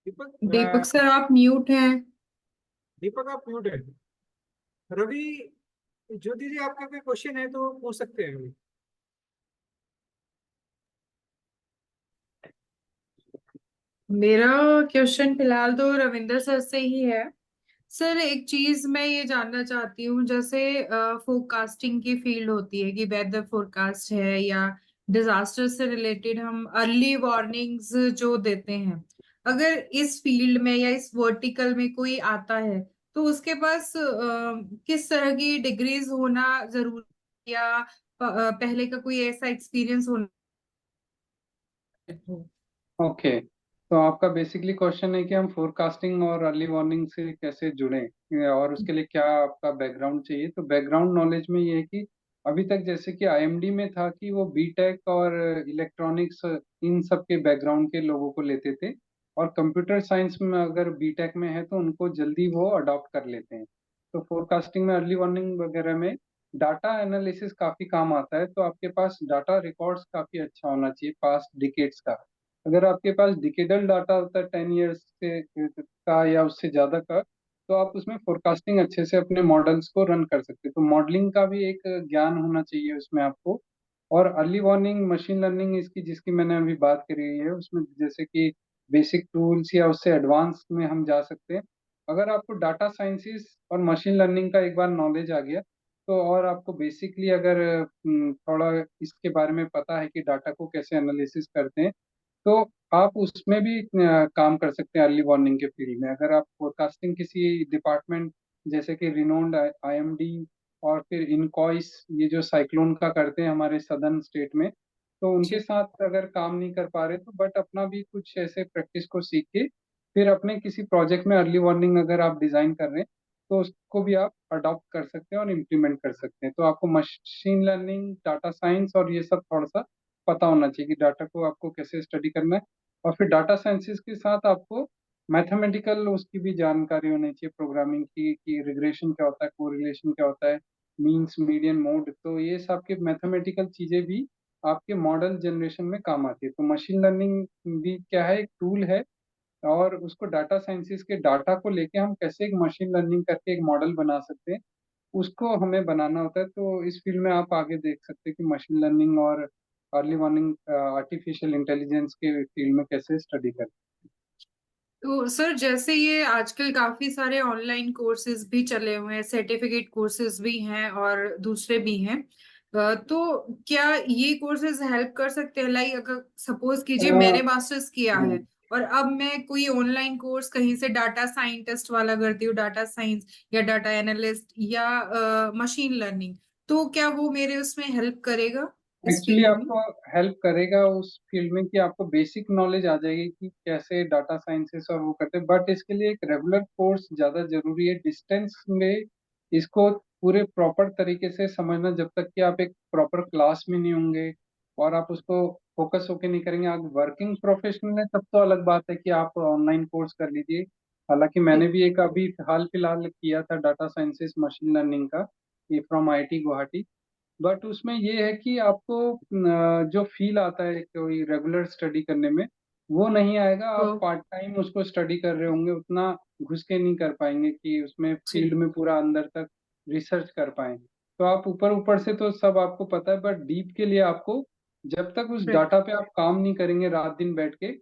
दीपक। दीपक सर, आप म्यूट हैं। दीपक, आप म्यूट है। रवि ज्योति जी, आपका कोई क्वेश्चन है तो पूछ सकते हैं अभी। मेरा क्वेश्चन फिलहाल तो रविंदर सर से ही है। सर एक चीज मैं ये जानना चाहती हूँ, जैसे फोरकास्टिंग की फील्ड होती है कि वेदर फोरकास्ट है या डिजास्टर से रिलेटेड हम अर्ली वार्निंग्स जो देते हैं, अगर इस फील्ड में या इस वर्टिकल में कोई आता है तो उसके पास किस तरह की डिग्रीज होना जरूरी या पहले का कोई ऐसा एक्सपीरियंस होना? ओके, तो आपका बेसिकली क्वेश्चन है कि हम फोरकास्टिंग और अर्ली वार्निंग से कैसे जुड़ें और उसके लिए क्या आपका बैकग्राउंड चाहिए। तो बैकग्राउंड नॉलेज में ये है कि अभी तक जैसे कि आईएमडी में था कि वो बीटेक और इलेक्ट्रॉनिक्स इन सब के बैकग्राउंड के लोगों को लेते थे, और कंप्यूटर साइंस में अगर बीटेक में है तो उनको जल्दी वो अडॉप्ट कर लेते हैं। तो फोरकास्टिंग में, अर्ली वार्निंग वगैरह में डाटा एनालिसिस काफी काम आता है। तो आपके पास डाटा रिकॉर्ड्स काफी अच्छा होना चाहिए पास्ट डिकेड्स का। अगर आपके पास डिकेडल डाटा होता है 10 ईयर्स से का या उससे ज्यादा का, तो आप उसमें फोरकास्टिंग अच्छे से अपने मॉडल्स को रन कर सकते हैं। तो मॉडलिंग का भी एक ज्ञान होना चाहिए उसमें आपको। और अर्ली वार्निंग, मशीन लर्निंग इसकी जिसकी मैंने अभी बात करी है, उसमें जैसे कि बेसिक टूल्स या उससे एडवांस में हम जा सकते हैं। अगर आपको डाटा साइंसेस और मशीन लर्निंग का एक बार नॉलेज आ गया, तो और आपको बेसिकली अगर थोड़ा इसके बारे में पता है कि डाटा को कैसे एनालिसिस करते हैं, तो आप उसमें भी काम कर सकते हैं अर्ली वार्निंग के फील्ड में। अगर आप फोरकास्टिंग किसी डिपार्टमेंट जैसे कि रिनोन्ड आईएमडी और फिर इनकॉइस, ये जो साइक्लोन का करते हैं हमारे सदर्न स्टेट में, तो उनके जी। साथ अगर काम नहीं कर पा रहे तो बट अपना भी कुछ ऐसे प्रैक्टिस को सीख के फिर अपने किसी प्रोजेक्ट में अर्ली वार्निंग अगर आप डिजाइन कर रहे हैं, तो उसको भी आप अडॉप्ट कर सकते हैं और इम्प्लीमेंट कर सकते हैं। तो आपको मशीन लर्निंग, डाटा साइंस और ये सब थोड़ा सा पता होना चाहिए कि डाटा को आपको कैसे स्टडी करना है। और फिर डाटा साइंसेस के साथ आपको मैथमेटिकल उसकी भी जानकारी होनी चाहिए, प्रोग्रामिंग की, कि रिग्रेशन क्या होता है, कोरिलेशन क्या होता है, मीन्स, मीडियन, मोड। तो ये सब के मैथमेटिकल चीजें भी आपके मॉडल जनरेशन में काम आती है। तो मशीन लर्निंग भी क्या है, एक टूल है, और उसको डाटा साइंसेस के डाटा को लेके हम कैसे एक मशीन लर्निंग करके एक मॉडल बना सकते हैं, उसको हमें बनाना होता है। तो इस फील्ड में आप आगे देख सकते हैं कि मशीन लर्निंग और अर्ली वार्निंग, आर्टिफिशियल इंटेलिजेंस के फील्ड में कैसे स्टडी करते तो सर जैसे ये आजकल काफी सारे ऑनलाइन कोर्सेज भी चले हुए हैं, सर्टिफिकेट कोर्सेज भी हैं और दूसरे भी हैं, तो क्या ये कोर्सेज हेल्प कर सकते हैं? लाइक अगर सपोज कीजिए मैंने हैं। मास्टर्स किया है और अब मैं कोई ऑनलाइन कोर्स कहीं से डाटा साइंटिस्ट वाला करती हूँ, डाटा साइंस या डाटा एनालिस्ट या मशीन लर्निंग, तो क्या वो मेरे उसमें हेल्प करेगा इस एक्चुअली फील्ड में? आपको हेल्प करेगा उस फील्ड में कि आपको बेसिक नॉलेज आ जाएगी कि कैसे डाटा साइंसेस और वो करते हैं। बट इसके लिए एक रेगुलर कोर्स ज़्यादा जरूरी है। डिस्टेंस में इसको पूरे प्रॉपर तरीके से समझना, जब तक कि आप एक प्रॉपर क्लास में नहीं होंगे और आप उसको फोकस होके नहीं करेंगे। आप वर्किंग प्रोफेशनल है तब तो अलग बात है कि आप ऑनलाइन कोर्स कर लीजिए। हालांकि मैंने भी एक अभी हाल फिलहाल किया था डाटा साइंसेस मशीन लर्निंग का, ये फ्रॉम आईआईटी गुवाहाटी। बट उसमें ये है कि आपको जो फील आता है कोई रेगुलर स्टडी करने में, वो नहीं आएगा। आप तो पार्ट टाइम उसको स्टडी कर रहे होंगे, उतना घुस के नहीं कर पाएंगे कि उसमें जी। फील्ड में पूरा अंदर तक रिसर्च कर पाए। तो आप ऊपर ऊपर से तो सब आपको पता है, बट डीप के लिए आपको, जब तक उस right, डाटा पे आप काम नहीं करेंगे रात दिन बैठ के,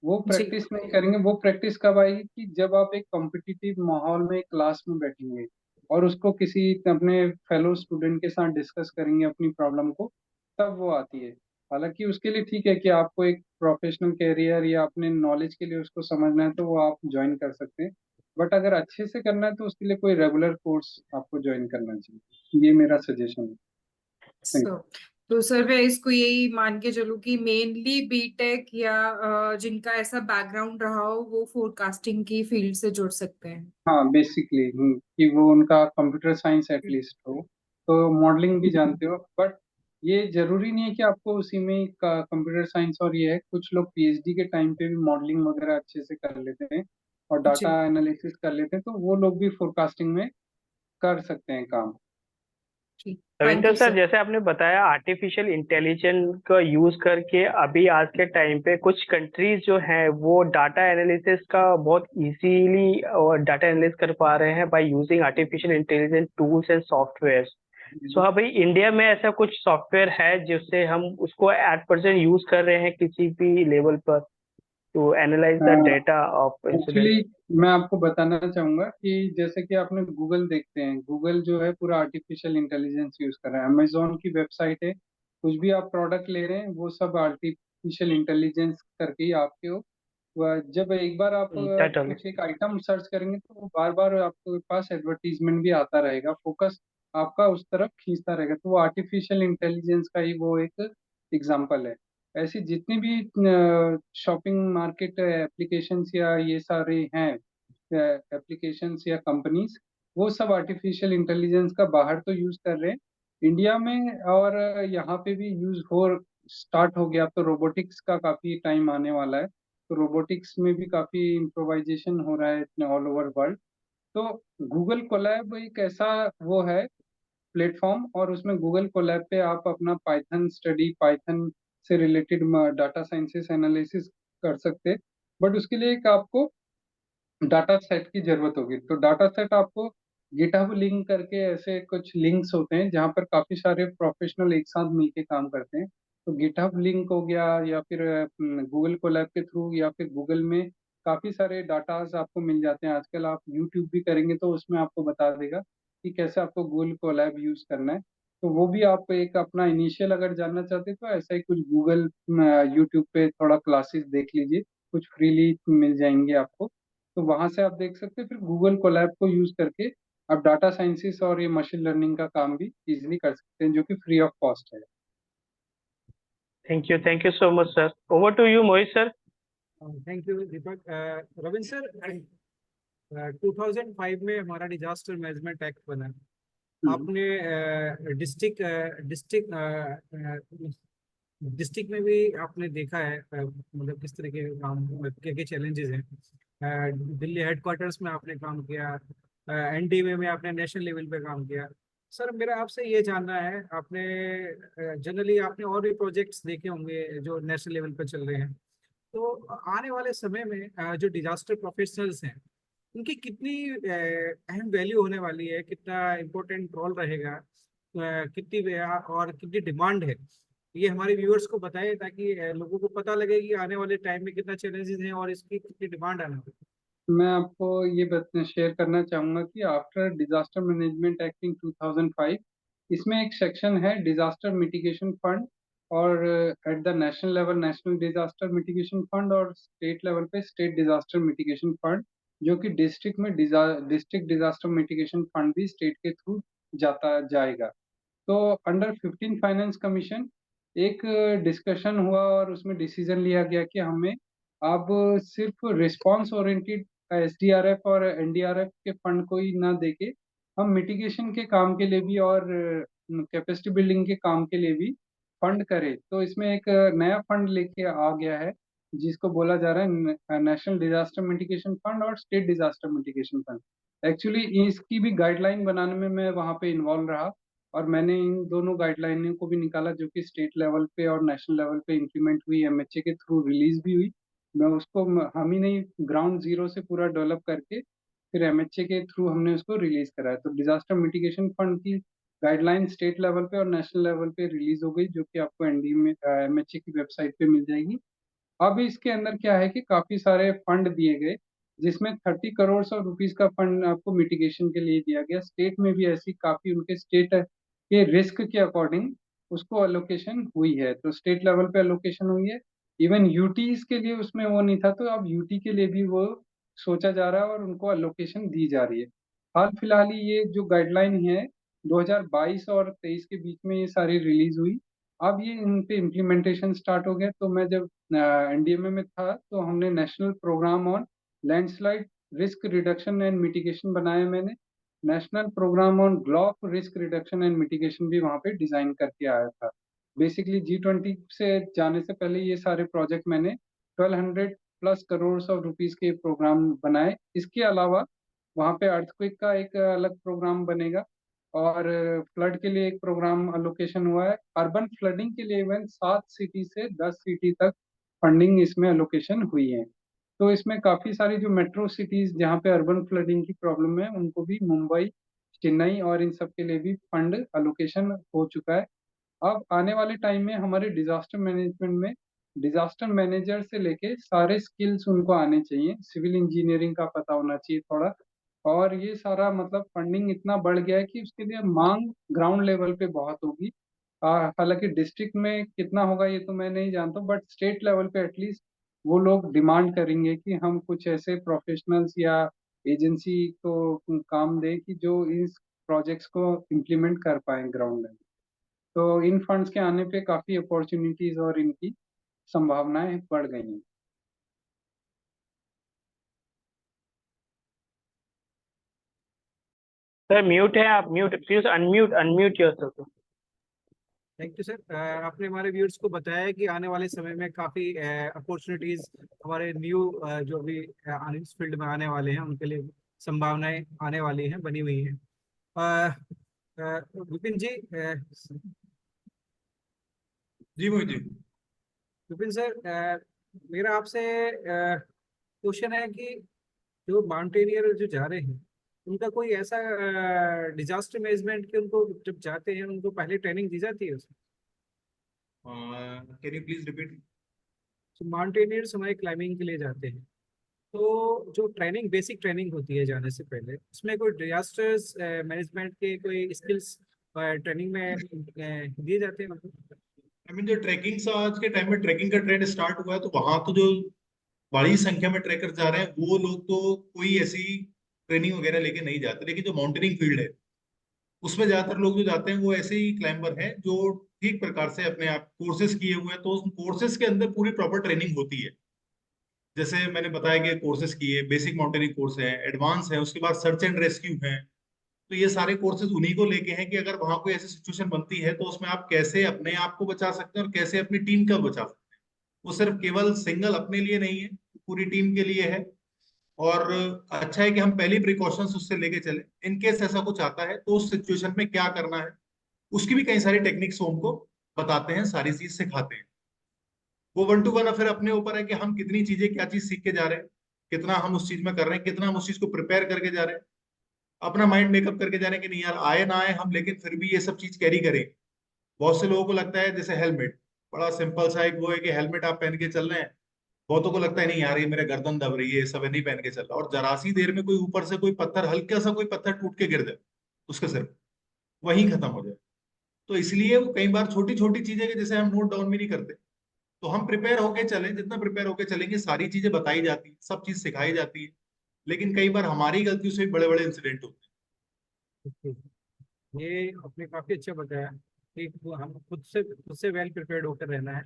वो जी। प्रैक्टिस नहीं करेंगे। वो प्रैक्टिस कब आएगी कि जब आप एक कॉम्पिटिटिव माहौल में क्लास में बैठेंगे और उसको किसी अपने फेलो स्टूडेंट के साथ डिस्कस करेंगे अपनी प्रॉब्लम को, तब वो आती है। हालांकि उसके लिए ठीक है कि आपको एक प्रोफेशनल कैरियर या अपने नॉलेज के लिए उसको समझना है तो वो आप ज्वाइन कर सकते हैं। बट अगर अच्छे से करना है तो उसके लिए कोई रेगुलर कोर्स आपको ज्वाइन करना चाहिए। ये मेरा सजेशन है। थैंक सो तो सर मैं इसको यही मान के चलूँ कि मेनली बीटेक या जिनका ऐसा बैकग्राउंड रहा हो वो फोरकास्टिंग की फील्ड से जुड़ सकते हैं। हाँ, बेसिकली कि वो उनका कंप्यूटर साइंस एटलीस्ट हो, तो मॉडलिंग भी जानते हो। बट ये जरूरी नहीं है कि आपको उसी में ही का कंप्यूटर साइंस। और ये है, कुछ लोग पीएचडी के टाइम पे भी मॉडलिंग वगैरह अच्छे से कर लेते हैं और जी। डाटा एनालिसिस कर लेते हैं, तो वो लोग भी फोरकास्टिंग में कर सकते हैं काम। जी। Thank Ravinder you sir, sir. जैसे आपने बताया आर्टिफिशियल इंटेलिजेंस का यूज करके अभी आज के टाइम पे कुछ कंट्रीज जो हैं वो डाटा एनालिसिस का बहुत इजीली और डाटा एनालिसिस कर पा रहे हैं by using artificial intelligence tools and software. So हाँ भाई, इंडिया में ऐसा कुछ सॉफ्टवेयर है जिससे हम उसको एट प्रेजेंट यूज कर रहे हैं किसी भी लेवल पर? to analyze the data of incident? Actually मैं आपको बताना चाहूंगा कि जैसे कि आपने गूगल देखते हैं, गूगल जो है पूरा आर्टिफिशियल इंटेलिजेंस यूज कर रहा है। अमेजोन की वेबसाइट है, कुछ भी आप प्रोडक्ट ले रहे हैं वो सब आर्टिफिशियल इंटेलिजेंस करके ही आपके जब एक बार आप That only. कुछ एक आइटम सर्च करेंगे तो वो बार बार आपके पास एडवर्टीजमेंट भी आता रहेगा, फोकस आपका उस तरफ खींचता रहेगा। तो वो आर्टिफिशियल इंटेलिजेंस का ही वो एक एग्जांपल है। ऐसी जितनी भी शॉपिंग मार्केट एप्लीकेशंस या ये सारे हैं एप्लीकेशंस या कंपनीज, वो सब आर्टिफिशियल इंटेलिजेंस का बाहर तो यूज कर रहे हैं, इंडिया में और यहाँ पे भी यूज हो स्टार्ट हो गया। तो रोबोटिक्स का काफी टाइम आने वाला है, तो रोबोटिक्स में भी काफी इम्प्रोवाइजेशन हो रहा है ऑल ओवर वर्ल्ड। तो गूगल कोलैब एक ऐसा वो है प्लेटफॉर्म, और उसमें गूगल कोलैब पे आप अपना पाइथन स्टडी, पाइथन से रिलेटेड डाटा साइंसेस एनालिसिस कर सकते हैं। बट उसके लिए एक आपको डाटा सेट की जरूरत होगी। तो डाटा सेट आपको गिटहब लिंक करके ऐसे कुछ लिंक्स होते हैं जहाँ पर काफी सारे प्रोफेशनल एक साथ मिलके काम करते हैं। तो गिटहब लिंक हो गया, या फिर गूगल कोलैब के थ्रू, या फिर गूगल में काफी सारे डाटाज आपको मिल जाते हैं। आजकल आप यूट्यूब भी करेंगे तो उसमें आपको बता देगा कि कैसे आपको गूगल कोलैब यूज करना है। तो वो भी आप एक अपना इनिशियल अगर जानना चाहते हैं तो ऐसा ही कुछ गूगल यूट्यूब पे थोड़ा क्लासेस देख लीजिए, कुछ फ्रीली मिल जाएंगे आपको। तो वहां से आप देख सकते हैं। फिर गूगल कोलैब को यूज करके आप डाटा साइंसेस और ये मशीन लर्निंग का काम भी इजीली कर सकते हैं, जो कि फ्री ऑफ कॉस्ट है। Thank you so much, sir. Over to you, Mohit sir. Thank you Deepak. Ravindra sir, 2005 में हमारा डिजास्टर मैनेजमेंट एक्ट बना। आपने डिस्ट्रिक्ट डिस्ट्रिक्ट में भी आपने देखा है मतलब किस तरह के काम, क्या चैलेंजेस हैं। दिल्ली हेडक्वार्टर्स में आपने काम किया, एनडीए में आपने नेशनल लेवल पे काम किया। सर मेरा आपसे ये जानना है, आपने जनरली आपने और भी प्रोजेक्ट्स देखे होंगे जो नेशनल लेवल पे चल रहे हैं, तो आने वाले समय में जो डिजास्टर प्रोफेशनल्स हैं उनकी कितनी अहम वैल्यू होने वाली है, कितना इम्पोर्टेंट रोल रहेगा, और कितनी डिमांड है, ये हमारे व्यूअर्स को बताएं ताकि लोगों को पता लगे कि आने वाले टाइम में कितना चैलेंजेस हैं और इसकी कितनी डिमांड आने वाली है। मैं आपको ये शेयर करना चाहूंगा कि after disaster management act in 2005, इसमें एक सेक्शन है डिजास्टर मिटिगेशन फंड, और at the national level national disaster mitigation fund, और स्टेट लेवल पे स्टेट डिजास्टर मिटिगेशन फंड, जो कि डिस्ट्रिक्ट में डिस्ट्रिक्ट डिजास्टर मिटिगेशन फंड भी स्टेट के थ्रू जाता जाएगा। तो अंडर 15 फाइनेंस कमीशन एक डिस्कशन हुआ और उसमें डिसीजन लिया गया कि हमें अब सिर्फ रिस्पांस ओरिएंटेड एसडीआरएफ और एनडीआरएफ के फंड को ही ना देके हम मिटिगेशन के काम के लिए भी और कैपेसिटी बिल्डिंग के काम के लिए भी फंड करें। तो इसमें एक नया फंड लेके आ गया है जिसको बोला जा रहा है नेशनल डिजास्टर मिटिगेशन फंड और state disaster mitigation fund. Actually इसकी भी गाइडलाइन बनाने में मैं वहाँ पे इन्वॉल्व रहा, और मैंने इन दोनों गाइडलाइनों को भी निकाला जो कि स्टेट लेवल पे और नेशनल लेवल पे इम्प्लीमेंट हुई, एमएचए के थ्रू रिलीज भी हुई। मैं उसको हम ही नहीं ग्राउंड जीरो से पूरा डेवलप करके फिर एमएचए के थ्रू हमने उसको रिलीज कराया। तो डिजास्टर मिटिगेशन फंड की गाइडलाइन स्टेट लेवल पे और नेशनल लेवल पे रिलीज हो गई, जो कि आपको एनडी में एमएचए की वेबसाइट पे मिल जाएगी। अब इसके अंदर क्या है कि काफी सारे फंड दिए गए, जिसमें 30 करोड़ ऑफ रुपीस का फंड आपको मिटिगेशन के लिए दिया गया। स्टेट में भी ऐसी काफी उनके स्टेट के रिस्क के अकॉर्डिंग उसको अलोकेशन हुई है, तो स्टेट लेवल पे अलोकेशन हुई है। इवन यूटीज के लिए उसमें वो नहीं था, तो अब यूटी के लिए भी वो सोचा जा रहा है और उनको अलोकेशन दी जा रही है। हाल फिलहाल ही ये जो गाइडलाइन है 2022 और 23 के बीच में ये सारी रिलीज हुई। अब ये इन पे इम्प्लीमेंटेशन स्टार्ट हो गया। तो मैं जब एनडीएमए में था तो हमने national programme on landslide risk reduction and mitigation बनाया। मैंने नेशनल प्रोग्राम ऑन ग्लॉक रिस्क रिडक्शन एंड मिटिगेशन भी वहाँ पे डिजाइन करके आया था। बेसिकली G20 से जाने से पहले ये सारे प्रोजेक्ट मैंने 1200 प्लस करोड़ ऑफ रुपीस के प्रोग्राम बनाए। इसके अलावा वहाँ पे अर्थक्वेक का एक अलग प्रोग्राम बनेगा, और फ्लड के लिए एक प्रोग्राम अलोकेशन हुआ है। अर्बन फ्लडिंग के लिए इवन 7 सिटी से 10 सिटी तक फंडिंग इसमें अलोकेशन हुई है। तो इसमें काफी सारी जो मेट्रो सिटीज जहाँ पे अर्बन फ्लडिंग की प्रॉब्लम है उनको भी, मुंबई, चेन्नई और इन सब के लिए भी फंड अलोकेशन हो चुका है। अब आने वाले टाइम में हमारे डिजास्टर मैनेजमेंट में डिजास्टर मैनेजर से लेके सारे स्किल्स उनको आने चाहिए, सिविल इंजीनियरिंग का पता होना चाहिए थोड़ा। और ये सारा मतलब फंडिंग इतना बढ़ गया है कि उसके लिए मांग ग्राउंड लेवल पे बहुत होगी। हालांकि डिस्ट्रिक्ट में कितना होगा ये तो मैं नहीं जानता, बट स्टेट लेवल पे एटलीस्ट वो लोग डिमांड करेंगे कि हम कुछ ऐसे प्रोफेशनल्स या एजेंसी को काम दें कि जो इस प्रोजेक्ट्स को इम्प्लीमेंट कर पाए ग्राउंड लेवल। तो इन फंड्स के आने पे काफी अपॉर्चुनिटीज और इनकी संभावनाएं बढ़ गई हैं। सर म्यूट है आप, mute please, unmute unmute yourself. Thank you sir. आपने हमारे व्यूअर्स को बताया कि आने वाले समय में काफ़ी अपॉर्चुनिटीज हमारे न्यू जो भी इस फील्ड में आने वाले हैं उनके लिए संभावनाएं आने वाली हैं, बनी हुई हैं। विपिन जी, जी मोहित जी। विपिन सर, मेरा आपसे क्वेश्चन है कि जो माउंटेनियर जो जा रहे हैं उनका कोई ऐसा डिजास्टर मैनेजमेंट के उनको जब जाते हैं उनको पहले ट्रेनिंग दी जाती है उसमें? Can you please repeat? तो माउंटेनियर्स हमारे क्लाइंबिंग के लिए जाते हैं, तो जो ट्रेनिंग बेसिक ट्रेनिंग होती है जाने से पहले उसमें कोई डिजास्टर्स मैनेजमेंट के कोई स्किल्स ट्रेनिंग में दिए जाते हैं मतलब? आई मीन जो ट्रैकिंग से आज के टाइम में ट्रैकिंग का ट्रेंड स्टार्ट हुआ है तो वहां तो जो बड़ी संख्या में ट्रैकर जा रहे हैं वो लोग तो कोई ऐसी ट्रेनिंग वगैरह लेके नहीं जाते, लेकिन जो माउंटेनिंग फील्ड है उसमें ज्यादातर लोग जो जाते हैं वो ऐसे ही क्लाइंबर हैं जो ठीक प्रकार से अपने आप कोर्सेज किए हुए हैं, तो उस कोर्सेज के अंदर पूरी प्रॉपर ट्रेनिंग होती है। जैसे मैंने बताया कि कोर्सेज किए, बेसिक माउंटेनिंग कोर्स है, एडवांस है, उसके बाद सर्च एंड रेस्क्यू है। तो ये सारे कोर्सेज उन्हीं को लेके हैं कि अगर वहां कोई ऐसी सिचुएशन बनती है तो उसमें आप कैसे अपने आप को बचा सकते हैं और कैसे अपनी टीम को बचा सकते हैं। वो सिर्फ केवल सिंगल अपने लिए नहीं है, पूरी टीम के लिए है। और अच्छा है कि हम पहली प्रिकॉशंस उससे लेके चले, इन केस ऐसा कुछ आता है तो उस सिचुएशन में क्या करना है उसकी भी कई सारी टेक्निक्स हमको बताते हैं, सारी चीज सिखाते हैं। वो 1 to 1 फिर अपने ऊपर है कि हम कितनी चीजें क्या चीज सीख के जा रहे हैं, कितना हम उस चीज में कर रहे हैं, कितना हम उस चीज को प्रिपेयर करके जा रहे हैं, अपना माइंड मेकअप करके जा रहे हैं कि नहीं यार आए ना आए हम लेकिन फिर भी ये सब चीज कैरी करें। बहुत से लोगों को लगता है जैसे हेलमेट, बड़ा सिंपल सा एक वो है कि हेलमेट आप पहन के चल रहे हैं। बहुतों को लगता है नहीं यार ये मेरे गर्दन दब रही है, ये सब नहीं पहन के चल रहा, और जरा सी देर में कोई ऊपर से कोई पत्थर, हल्का सा कोई पत्थर टूट के गिर जाए उसके सिर पे, वहीं खत्म हो जाए। तो इसलिए वो कई बार छोटी छोटी चीजें कि जैसे हम नोट डाउन भी नहीं करते, तो हम प्रिपेयर होके चलें, जितना प्रिपेयर होके चलेंगे सारी चीजें बताई जाती है, सब चीज सिखाई जाती है। लेकिन कई बार हमारी गलतियों से भी बड़े बड़े इंसिडेंट होते ये आपने काफी अच्छा बताया कि हम खुद से वेल प्रिपेयर्ड होकर रहना है,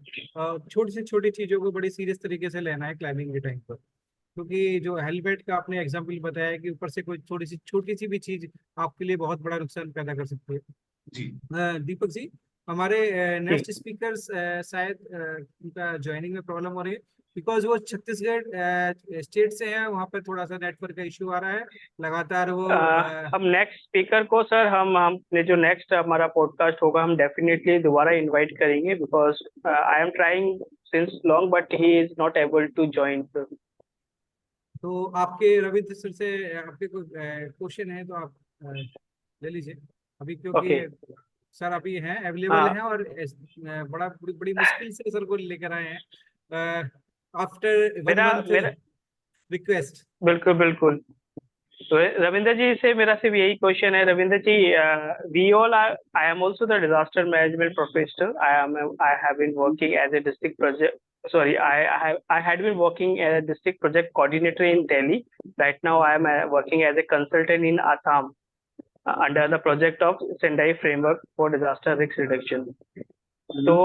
छोटी से छोटी चीजों को बड़ी सीरियस तरीके से लेना है क्लाइंबिंग के टाइम पर। क्योंकि जो हेलमेट का आपने एग्जांपल बताया कि ऊपर से कोई थोड़ी सी छोटी सी भी चीज आपके लिए बहुत बड़ा नुकसान पैदा कर सकती है। हैं। जी। दीपक जी, हमारे जी नेक्स्ट स्पीकर्स शायद उनका ज्वाइनिंग में प्रॉब्लम हो रही है, बिकॉज वो छत्तीसगढ़ स्टेट से है, वहाँ पर थोड़ा सा नेटवर्क का इशू आ रहा है लगातार वो हम नेक्स्ट स्पीकर को सर, हमने जो नेक्स्ट हमारा पॉडकास्ट होगा हम डेफिनेटली दोबारा इनवाइट करेंगे, because I am trying since long but he is not able to join. तो आपके रविंद्र सर से आपके कोई क्वेश्चन है तो आप ले लीजिए अभी, ओके क्योंकि सर अभी हैं अवेलेबल हाँ हैं और बड़ी मुश्किल से सर को लेकर आए हैं आफ्टर 1 month मेरा रिक्वेस्ट। बिल्कुल बिल्कुल। तो रविंद्र जी से मेरा सिर्फ यही क्वेश्चन है, Ravindra ji, we all are, I am also the disaster management professional, I have been working as a district project, sorry, I had been working as a district project coordinator in Delhi. Right now I am working as a consultant in Assam under the project of Sendai Framework for Disaster Risk Reduction. तो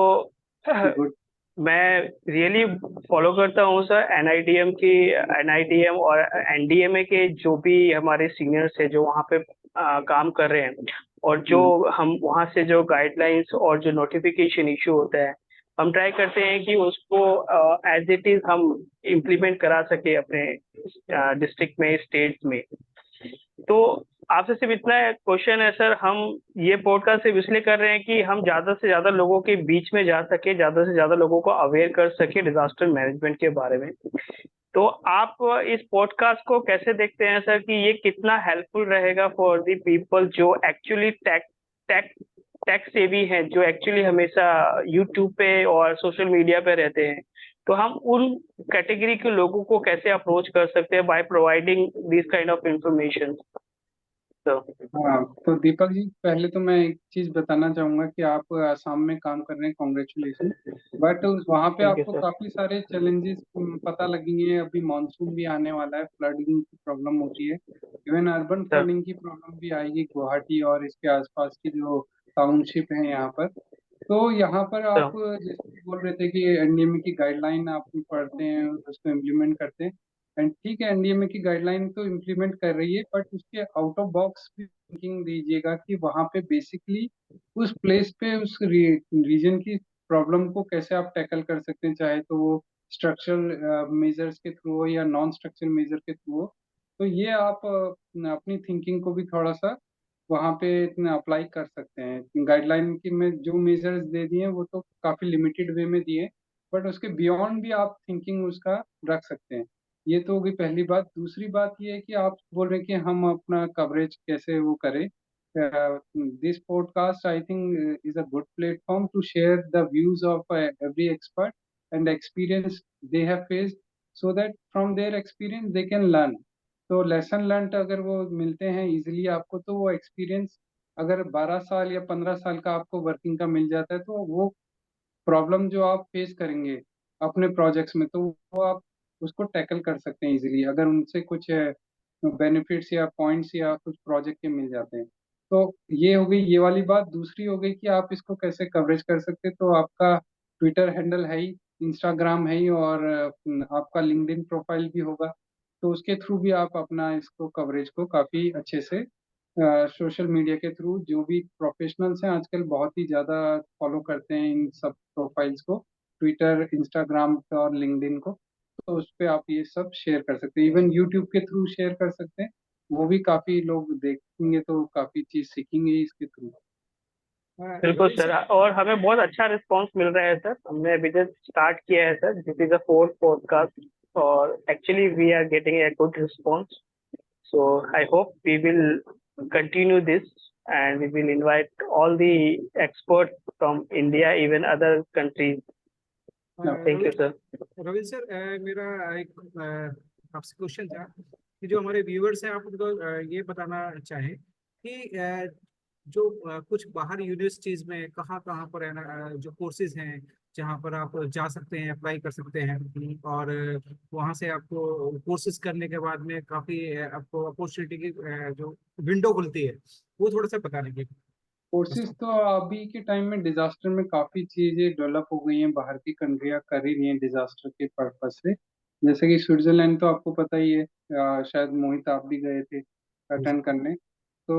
good. मैं really follow करता हूँ sir NIDM और NDMA के जो भी हमारे seniors है जो वहाँ पे काम कर रहे हैं, और जो हम वहाँ से जो गाइडलाइंस और जो नोटिफिकेशन इशू होता है हम ट्राई करते हैं कि उसको एज इट इज हम इम्प्लीमेंट करा सके अपने डिस्ट्रिक्ट में, स्टेट में। तो आपसे सिर्फ इतना क्वेश्चन है सर, हम ये पॉडकास्ट सिर्फ इसलिए कर रहे हैं कि हम ज्यादा से ज्यादा लोगों के बीच में जा सके, ज्यादा से ज्यादा लोगों को अवेयर कर सके डिजास्टर मैनेजमेंट के बारे में। तो आप इस पॉडकास्ट को कैसे देखते हैं सर, कि ये कितना हेल्पफुल रहेगा फॉर द पीपल जो एक्चुअली टेक सेवी हैं, जो एक्चुअली हमेशा यूट्यूब पे और सोशल मीडिया पे रहते हैं, तो हम उन कैटेगरी के लोगों को कैसे अप्रोच कर सकते हैं by providing this kind of information? तो हाँ, तो दीपक जी, पहले तो मैं एक चीज बताना चाहूंगा कि आप आसाम में काम कर रहे हैं, कॉन्ग्रेचुलेशन। बट वहाँ पे थैंक यू आपको सर। काफी सारे चैलेंजेस पता लगेंगे। अभी मानसून भी आने वाला है, फ्लडिंग की प्रॉब्लम होती है, इवन अर्बन सर फ्लडिंग की प्रॉब्लम भी आएगी गुवाहाटी और इसके आसपास की जो टाउनशिप है यहाँ पर। तो यहाँ पर आप सर जैसे कि बोल रहे थे कि एनडीएमए की गाइडलाइन आप पढ़ते हैं, उसको इम्प्लीमेंट करते हैं, एंड ठीक है, एनडीएमए की गाइडलाइन तो इम्प्लीमेंट कर रही है, बट उसके आउट ऑफ बॉक्स भी थिंकिंग दीजिएगा कि वहाँ पे बेसिकली उस प्लेस पे उस रीजन की प्रॉब्लम को कैसे आप टैकल कर सकते हैं, चाहे तो वो स्ट्रक्चरल मेजर्स के थ्रू हो या नॉन स्ट्रक्चरल मेजर के थ्रू हो। तो ये आप अपनी थिंकिंग को भी थोड़ा सा वहाँ पे अप्लाई कर सकते हैं। गाइडलाइन की में जो मेजर्स दे दिए हैं वो तो काफी लिमिटेड वे में दिए, बट उसके बियॉन्ड भी आप थिंकिंग उसका रख सकते हैं। ये तो होगी पहली बात। दूसरी बात ये है कि आप बोल रहे हैं कि हम अपना कवरेज कैसे वो करें। This podcast I think is a good platform to share the views of every expert and experience they have faced, so that from their experience they can learn. तो लेसन लर्न अगर वो मिलते हैं easily आपको, तो वो experience अगर 12 साल या 15 साल का आपको वर्किंग का मिल जाता है, तो वो प्रॉब्लम जो आप फेस करेंगे अपने प्रोजेक्ट्स में, तो वो आप उसको टैकल कर सकते हैं इजीली, अगर उनसे कुछ बेनिफिट्स या पॉइंट्स या कुछ प्रोजेक्ट के मिल जाते हैं। तो ये हो गई ये वाली बात। दूसरी हो गई कि आप इसको कैसे कवरेज कर सकते हैं। तो आपका ट्विटर हैंडल है ही, इंस्टाग्राम है ही, और आपका लिंक्डइन प्रोफाइल भी होगा। तो उसके थ्रू भी आप अपना इसको कवरेज को काफी अच्छे से सोशल मीडिया के थ्रू, जो भी प्रोफेशनल्स हैं आजकल बहुत ही ज़्यादा फॉलो करते हैं इन सब प्रोफाइल्स को, ट्विटर, इंस्टाग्राम और लिंक्डइन को। तो उस पे आप ये सब शेयर कर सकते हैं, इवन यूट्यूब के थ्रू शेयर कर सकते हैं। वो भी काफ़ी लोग देखेंगे तो काफ़ी चीज़ सीखेंगे इसके थ्रू। बिल्कुल रवि सर, सर, और हमें बहुत अच्छा रिस्पांस मिल रहा है सर। हमने अभी जस्ट स्टार्ट किया है sir, this is a fourth podcast, और actually we are getting a good response. So I hope we will continue this, and we will invite all the experts from India, even other countries. Thank Ravi you, sir. Ravi sir, मेरा एक आपसे question था कि जो हमारे viewers हैं, आप उनको ये बताना चाहें कि जो कुछ बाहर यूनिवर्सिटीज में कहाँ कहाँ पर है ना, जो कोर्सेज हैं जहाँ पर आप जा सकते हैं, अप्लाई कर सकते हैं, और वहाँ से आपको कोर्सेज करने के बाद में काफ़ी आपको अपॉर्चुनिटी की जो विंडो खुलती है, वो थोड़ा सा बता देंगे। कोर्सेज तो अभी के टाइम में डिजास्टर में काफी चीजें डेवलप हो गई हैं, बाहर की कंट्रियां कर ही रही हैं डिजास्टर के पर्पज से। जैसे कि स्विट्जरलैंड तो आपको पता ही है, शायद मोहित आप भी गए थे अटेंड करने। तो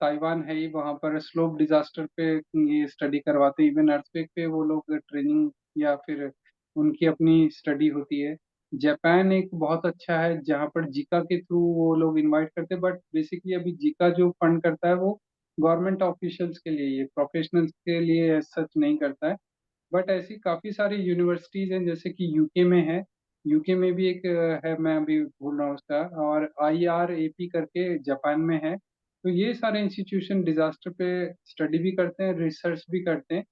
ताइवान है ही, वहाँ पर स्लोप डिजास्टर पे ये स्टडी करवाते हैं, इवन अर्थक्वेक पे वो लोग ट्रेनिंग या फिर उनकी अपनी स्टडी होती है। जापान एक बहुत अच्छा है जहाँ पर जीका के थ्रू वो लोग इनवाइट करते हैं, बट बेसिकली अभी जीका जो फंड करता है वो गवर्नमेंट ऑफिशियल्स के लिए, ये प्रोफेशनल्स के लिए सच नहीं करता है। बट ऐसी काफी सारी यूनिवर्सिटीज हैं, जैसे कि यूके में है, यूके में भी एक है, मैं अभी भूल रहा हूँ उसका, और IRAP करके जापान में है। तो ये सारे इंस्टीट्यूशन डिजास्टर पे स्टडी भी करते हैं, रिसर्च भी करते हैं।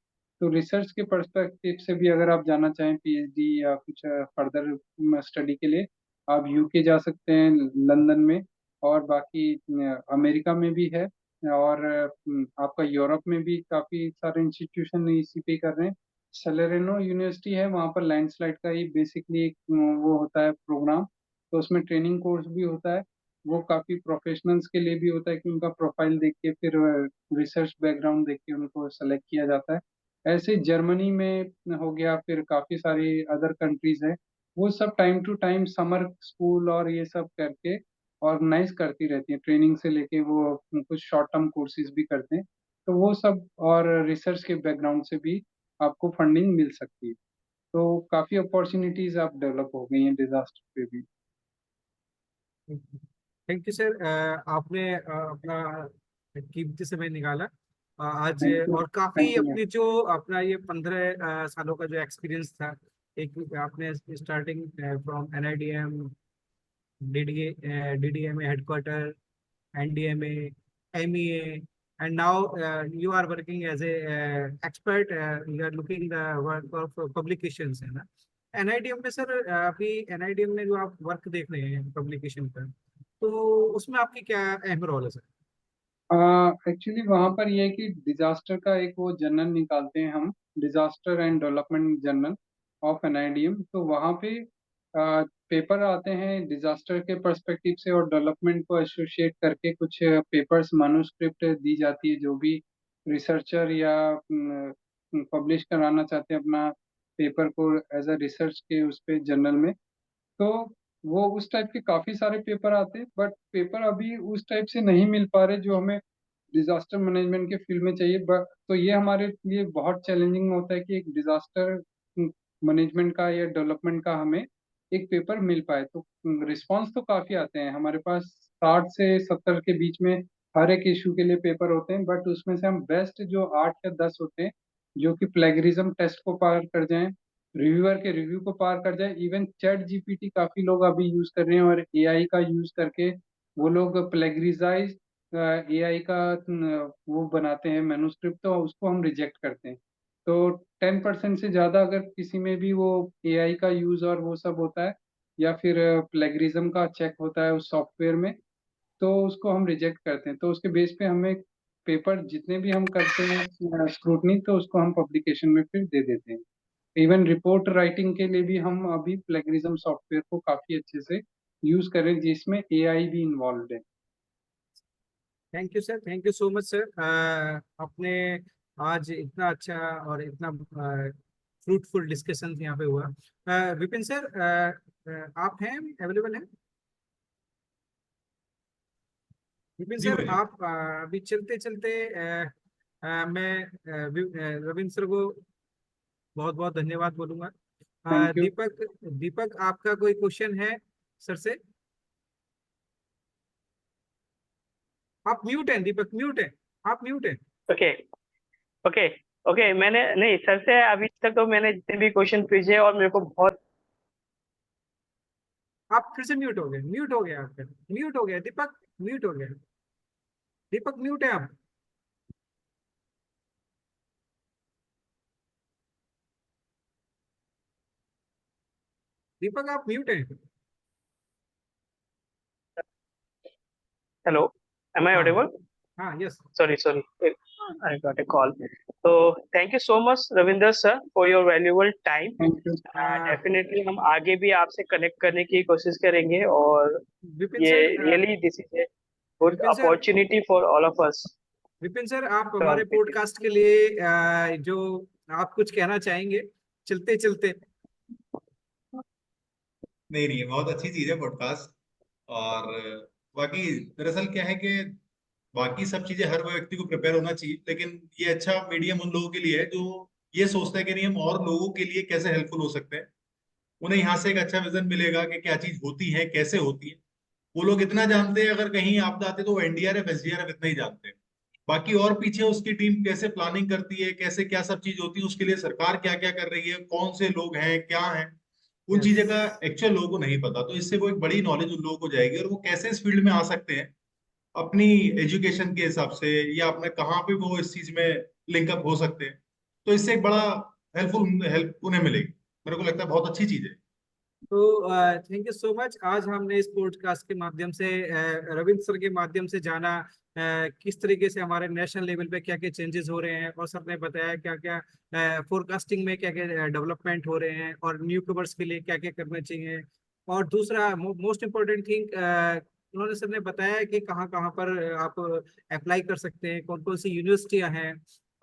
तो रिसर्च के पर्सपेक्टिव से भी अगर आप जाना चाहें PhD या कुछ फर्दर स्टडी के लिए, आप यूके जा सकते हैं, लंदन में, और बाकी अमेरिका में भी है, और आपका यूरोप में भी काफी सारे इंस्टीट्यूशन इसी पे कर रहे हैं। सेलेरेनो यूनिवर्सिटी है, वहाँ पर लैंडस्लाइड का ही बेसिकली एक वो होता है प्रोग्राम। तो उसमें ट्रेनिंग कोर्स भी होता है। वो काफी प्रोफेशनल्स के लिए भी होता है कि उनका प्रोफाइल देख के फिर रिसर्च बैकग्राउंड देख के उनको सेलेक्ट किया जाता है। ऐसे जर्मनी में हो गया, फिर काफी सारी अदर कंट्रीज है। वो सब time to time summer school और ये सब करके ऑर्गेनाइज करती रहती है, ट्रेनिंग से लेके वो कुछ शॉर्ट टर्म कोर्सेज भी करते हैं। तो वो सब और रिसर्च के बैकग्राउंड से भी आपको फंडिंग मिल सकती है। तो काफी अपॉर्चुनिटीज आप डेवलप हो गई हैं डिजास्टर पे भी। थैंक यू सर, आपने अपना कीमती समय निकाला आज, थैंक यू। और काफी थैंक यू। अपनी जो अपना ये 15 सालों का जो एक्सपीरियंस था, एक आपने starting from NIDM, DDMA headquarter, NDMA, MEA, and now you are working as a expert. You are looking the work of publications, है ना? NIDM में सर, अभी NIDM में जो आप वर्क देख रहे हैं पब्लिकेशन पर, तो उसमें आपकी क्या अहम रोल है सर? एक्चुअली वहाँ पर ये है कि डिजास्टर का एक वो जर्नल निकालते हैं हम, disaster and development journal of NIDM। तो वहाँ पे पेपर आते हैं डिजास्टर के पर्सपेक्टिव से, और डेवलपमेंट को एसोसिएट करके कुछ पेपर्स मैन्युस्क्रिप्ट दी जाती है, जो भी रिसर्चर या पब्लिश कराना चाहते हैं अपना पेपर को एज अ रिसर्च के उस पे जर्नल में। तो वो उस टाइप के काफी सारे पेपर आते हैं, बट पेपर अभी उस टाइप से नहीं मिल पा रहे जो हमें डिजास्टर मैनेजमेंट के फील्ड में चाहिए। बट तो ये हमारे लिए बहुत चैलेंजिंग होता है कि एक डिजास्टर मैनेजमेंट का या डेवलपमेंट का हमें एक पेपर मिल पाए। तो रिस्पांस तो काफी आते हैं हमारे पास, 60 से 70 के बीच में हर एक इशू के लिए पेपर होते हैं, बट उसमें से हम बेस्ट जो 8 या 10 होते हैं जो कि प्लेगरिज्म टेस्ट को पार कर जाएं, रिव्यूअर के रिव्यू को पार कर जाए। इवन चैट जीपीटी काफी लोग अभी यूज कर रहे हैं, और एआई का यूज करके वो लोग प्लेगरिजाइज एआई का वो बनाते हैं मैन्युस्क्रिप्ट, तो उसको हम रिजेक्ट करते हैं। तो 10% से ज्यादा अगर किसी में भी वो एआई का यूज और वो सब होता है, या फिर प्लेगरिज्म का चेक होता है उस सॉफ्टवेयर में, तो उसको हम रिजेक्ट करते हैं। तो उसके बेस पे हमें पेपर जितने भी हम करते हैं स्क्रूटनी, तो उसको हम पब्लिकेशन में फिर दे देते हैं। इवन रिपोर्ट राइटिंग के लिए भी हम अभी प्लेगरिज्म सॉफ्टवेयर को काफी अच्छे से यूज करें, जिसमें एआई भी इन्वॉल्व है। Thank you sir, thank you so much sir. आपने आज इतना अच्छा और इतना फ्रूटफुल डिस्कशन यहाँ पे हुआ। विपिन सर, आप हैं, अवेलेबल हैं? विपिन जी सर, भाई। आप अभी चलते चलते मैं रविंद्र सर को बहुत बहुत धन्यवाद बोलूंगा। Thank you. दीपक, दीपक आपका कोई क्वेश्चन है सर से? आप म्यूट हैं दीपक, म्यूट हैं, आप म्यूट हैं। ओके ओके ओके, मैंने नहीं सर से अभी तक तो मैंने जितने भी क्वेश्चन पूछे और मेरे को बहुत आप फिर से म्यूट हो गए, म्यूट हो गया आपका, म्यूट हो गया दीपक, म्यूट हो गया दीपक, म्यूट है आप। दीपक आप म्यूट हैं। हेलो, एम आई हाँ ऑडिबल? हाँ, yes. Sorry, I got a call. So thank you so much, Ravinder sir, for your valuable time. Thank you. Definitely हम आगे भी आपसे कनेक्ट करने की कोशिश करेंगे, और विपिन ये sir, really this is a good Vipin sir, opportunity for all of us. Vipin sir, आप हमारे पॉडकास्ट के लिए जो आप कुछ कहना चाहेंगे चलते चलते? नहीं नहीं, बहुत अच्छी चीज है पॉडकास्ट। और बाकी दरअसल क्या है कि बाकी सब चीजें हर व्यक्ति को प्रिपेयर होना चाहिए, लेकिन ये अच्छा मीडियम उन लोगों के लिए है जो ये सोचता है कि नहीं हम और लोगों के लिए कैसे हेल्पफुल हो सकते हैं। उन्हें यहाँ से एक अच्छा विजन मिलेगा कि क्या चीज होती है, कैसे होती है। वो लोग इतना जानते हैं, अगर कहीं आपदा आती है तो वो NDRF SDRF इतना ही जानते हैं। बाकी और पीछे उसकी टीम कैसे प्लानिंग करती है, कैसे क्या सब चीज होती है, उसके लिए सरकार क्या क्या कर रही है, कौन से लोग हैं, क्या हैं, उन यस, चीजें का एक्चुअल लोगों को नहीं पता। तो इससे वो एक बड़ी नॉलेज उन लोगों को जाएगी, और वो कैसे इस फील्ड में आ सकते हैं अपनी एजुकेशन के हिसाब से, या अपने कहाँ पे वो इस चीज में लिंकअप हो सकते हैं। तो इससे एक बड़ा हेल्प उन्हें मिलेगी। मेरे को लगता है बहुत अच्छी चीज है। तो थैंक यू सो मच। आज हमने इस पॉडकास्ट के माध्यम से रविंद्र सर के माध्यम से जाना किस तरीके से हमारे नेशनल लेवल पे क्या क्या चेंजेस हो रहे हैं, और सर ने बताया क्या क्या फोरकास्टिंग में क्या क्या डेवलपमेंट हो रहे हैं, और न्यू कमर्स के लिए क्या क्या करना चाहिए। और दूसरा मोस्ट इम्पोर्टेंट थिंग, उन्होंने सर ने बताया कि कहाँ कहाँ पर आप अप्लाई कर सकते हैं, कौन कौन सी यूनिवर्सिटियां हैं।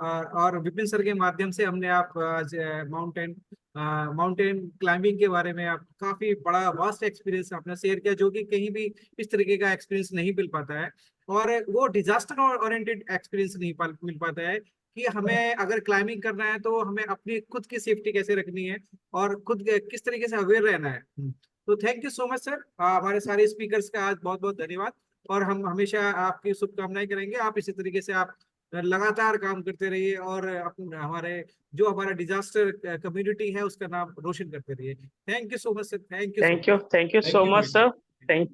और विपिन सर के माध्यम से हमने आप आज माउंटेन क्लाइंबिंग के बारे में आप काफी बड़ा वास्ट एक्सपीरियंस आपने शेयर किया, जो कि कहीं भी इस तरीके का एक्सपीरियंस नहीं मिल पाता है। और वो डिजास्टर ओरिएंटेड एक्सपीरियंस नहीं मिल पाता है कि हमें अगर क्लाइंबिंग करना है तो हमें अपनी खुद की सेफ्टी कैसे रखनी है, और खुद किस तरीके से अवेयर रहना है। तो thank you so much sir, हमारे सारे स्पीकर्स का आज बहुत बहुत धन्यवाद। और हम हमेशा आपकी शुभकामनाएं करेंगे, आप इसी तरीके से आप लगातार काम करते रहिए, और हमारे जो हमारा डिजास्टर कम्युनिटी है उसका नाम रोशन करते रहिए। Thank you so much sir, thank you so much. Thank you thank so you much Mohit sir. जी।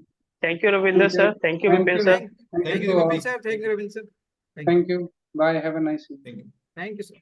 Thank you Ravinder sir, thank you thank Vipin you. Sir. Thank thank you you to Vipin all. Sir, thank you Ravindra sir, thank you, thank you. Bye, have a nice day. Thank you. Thank you sir.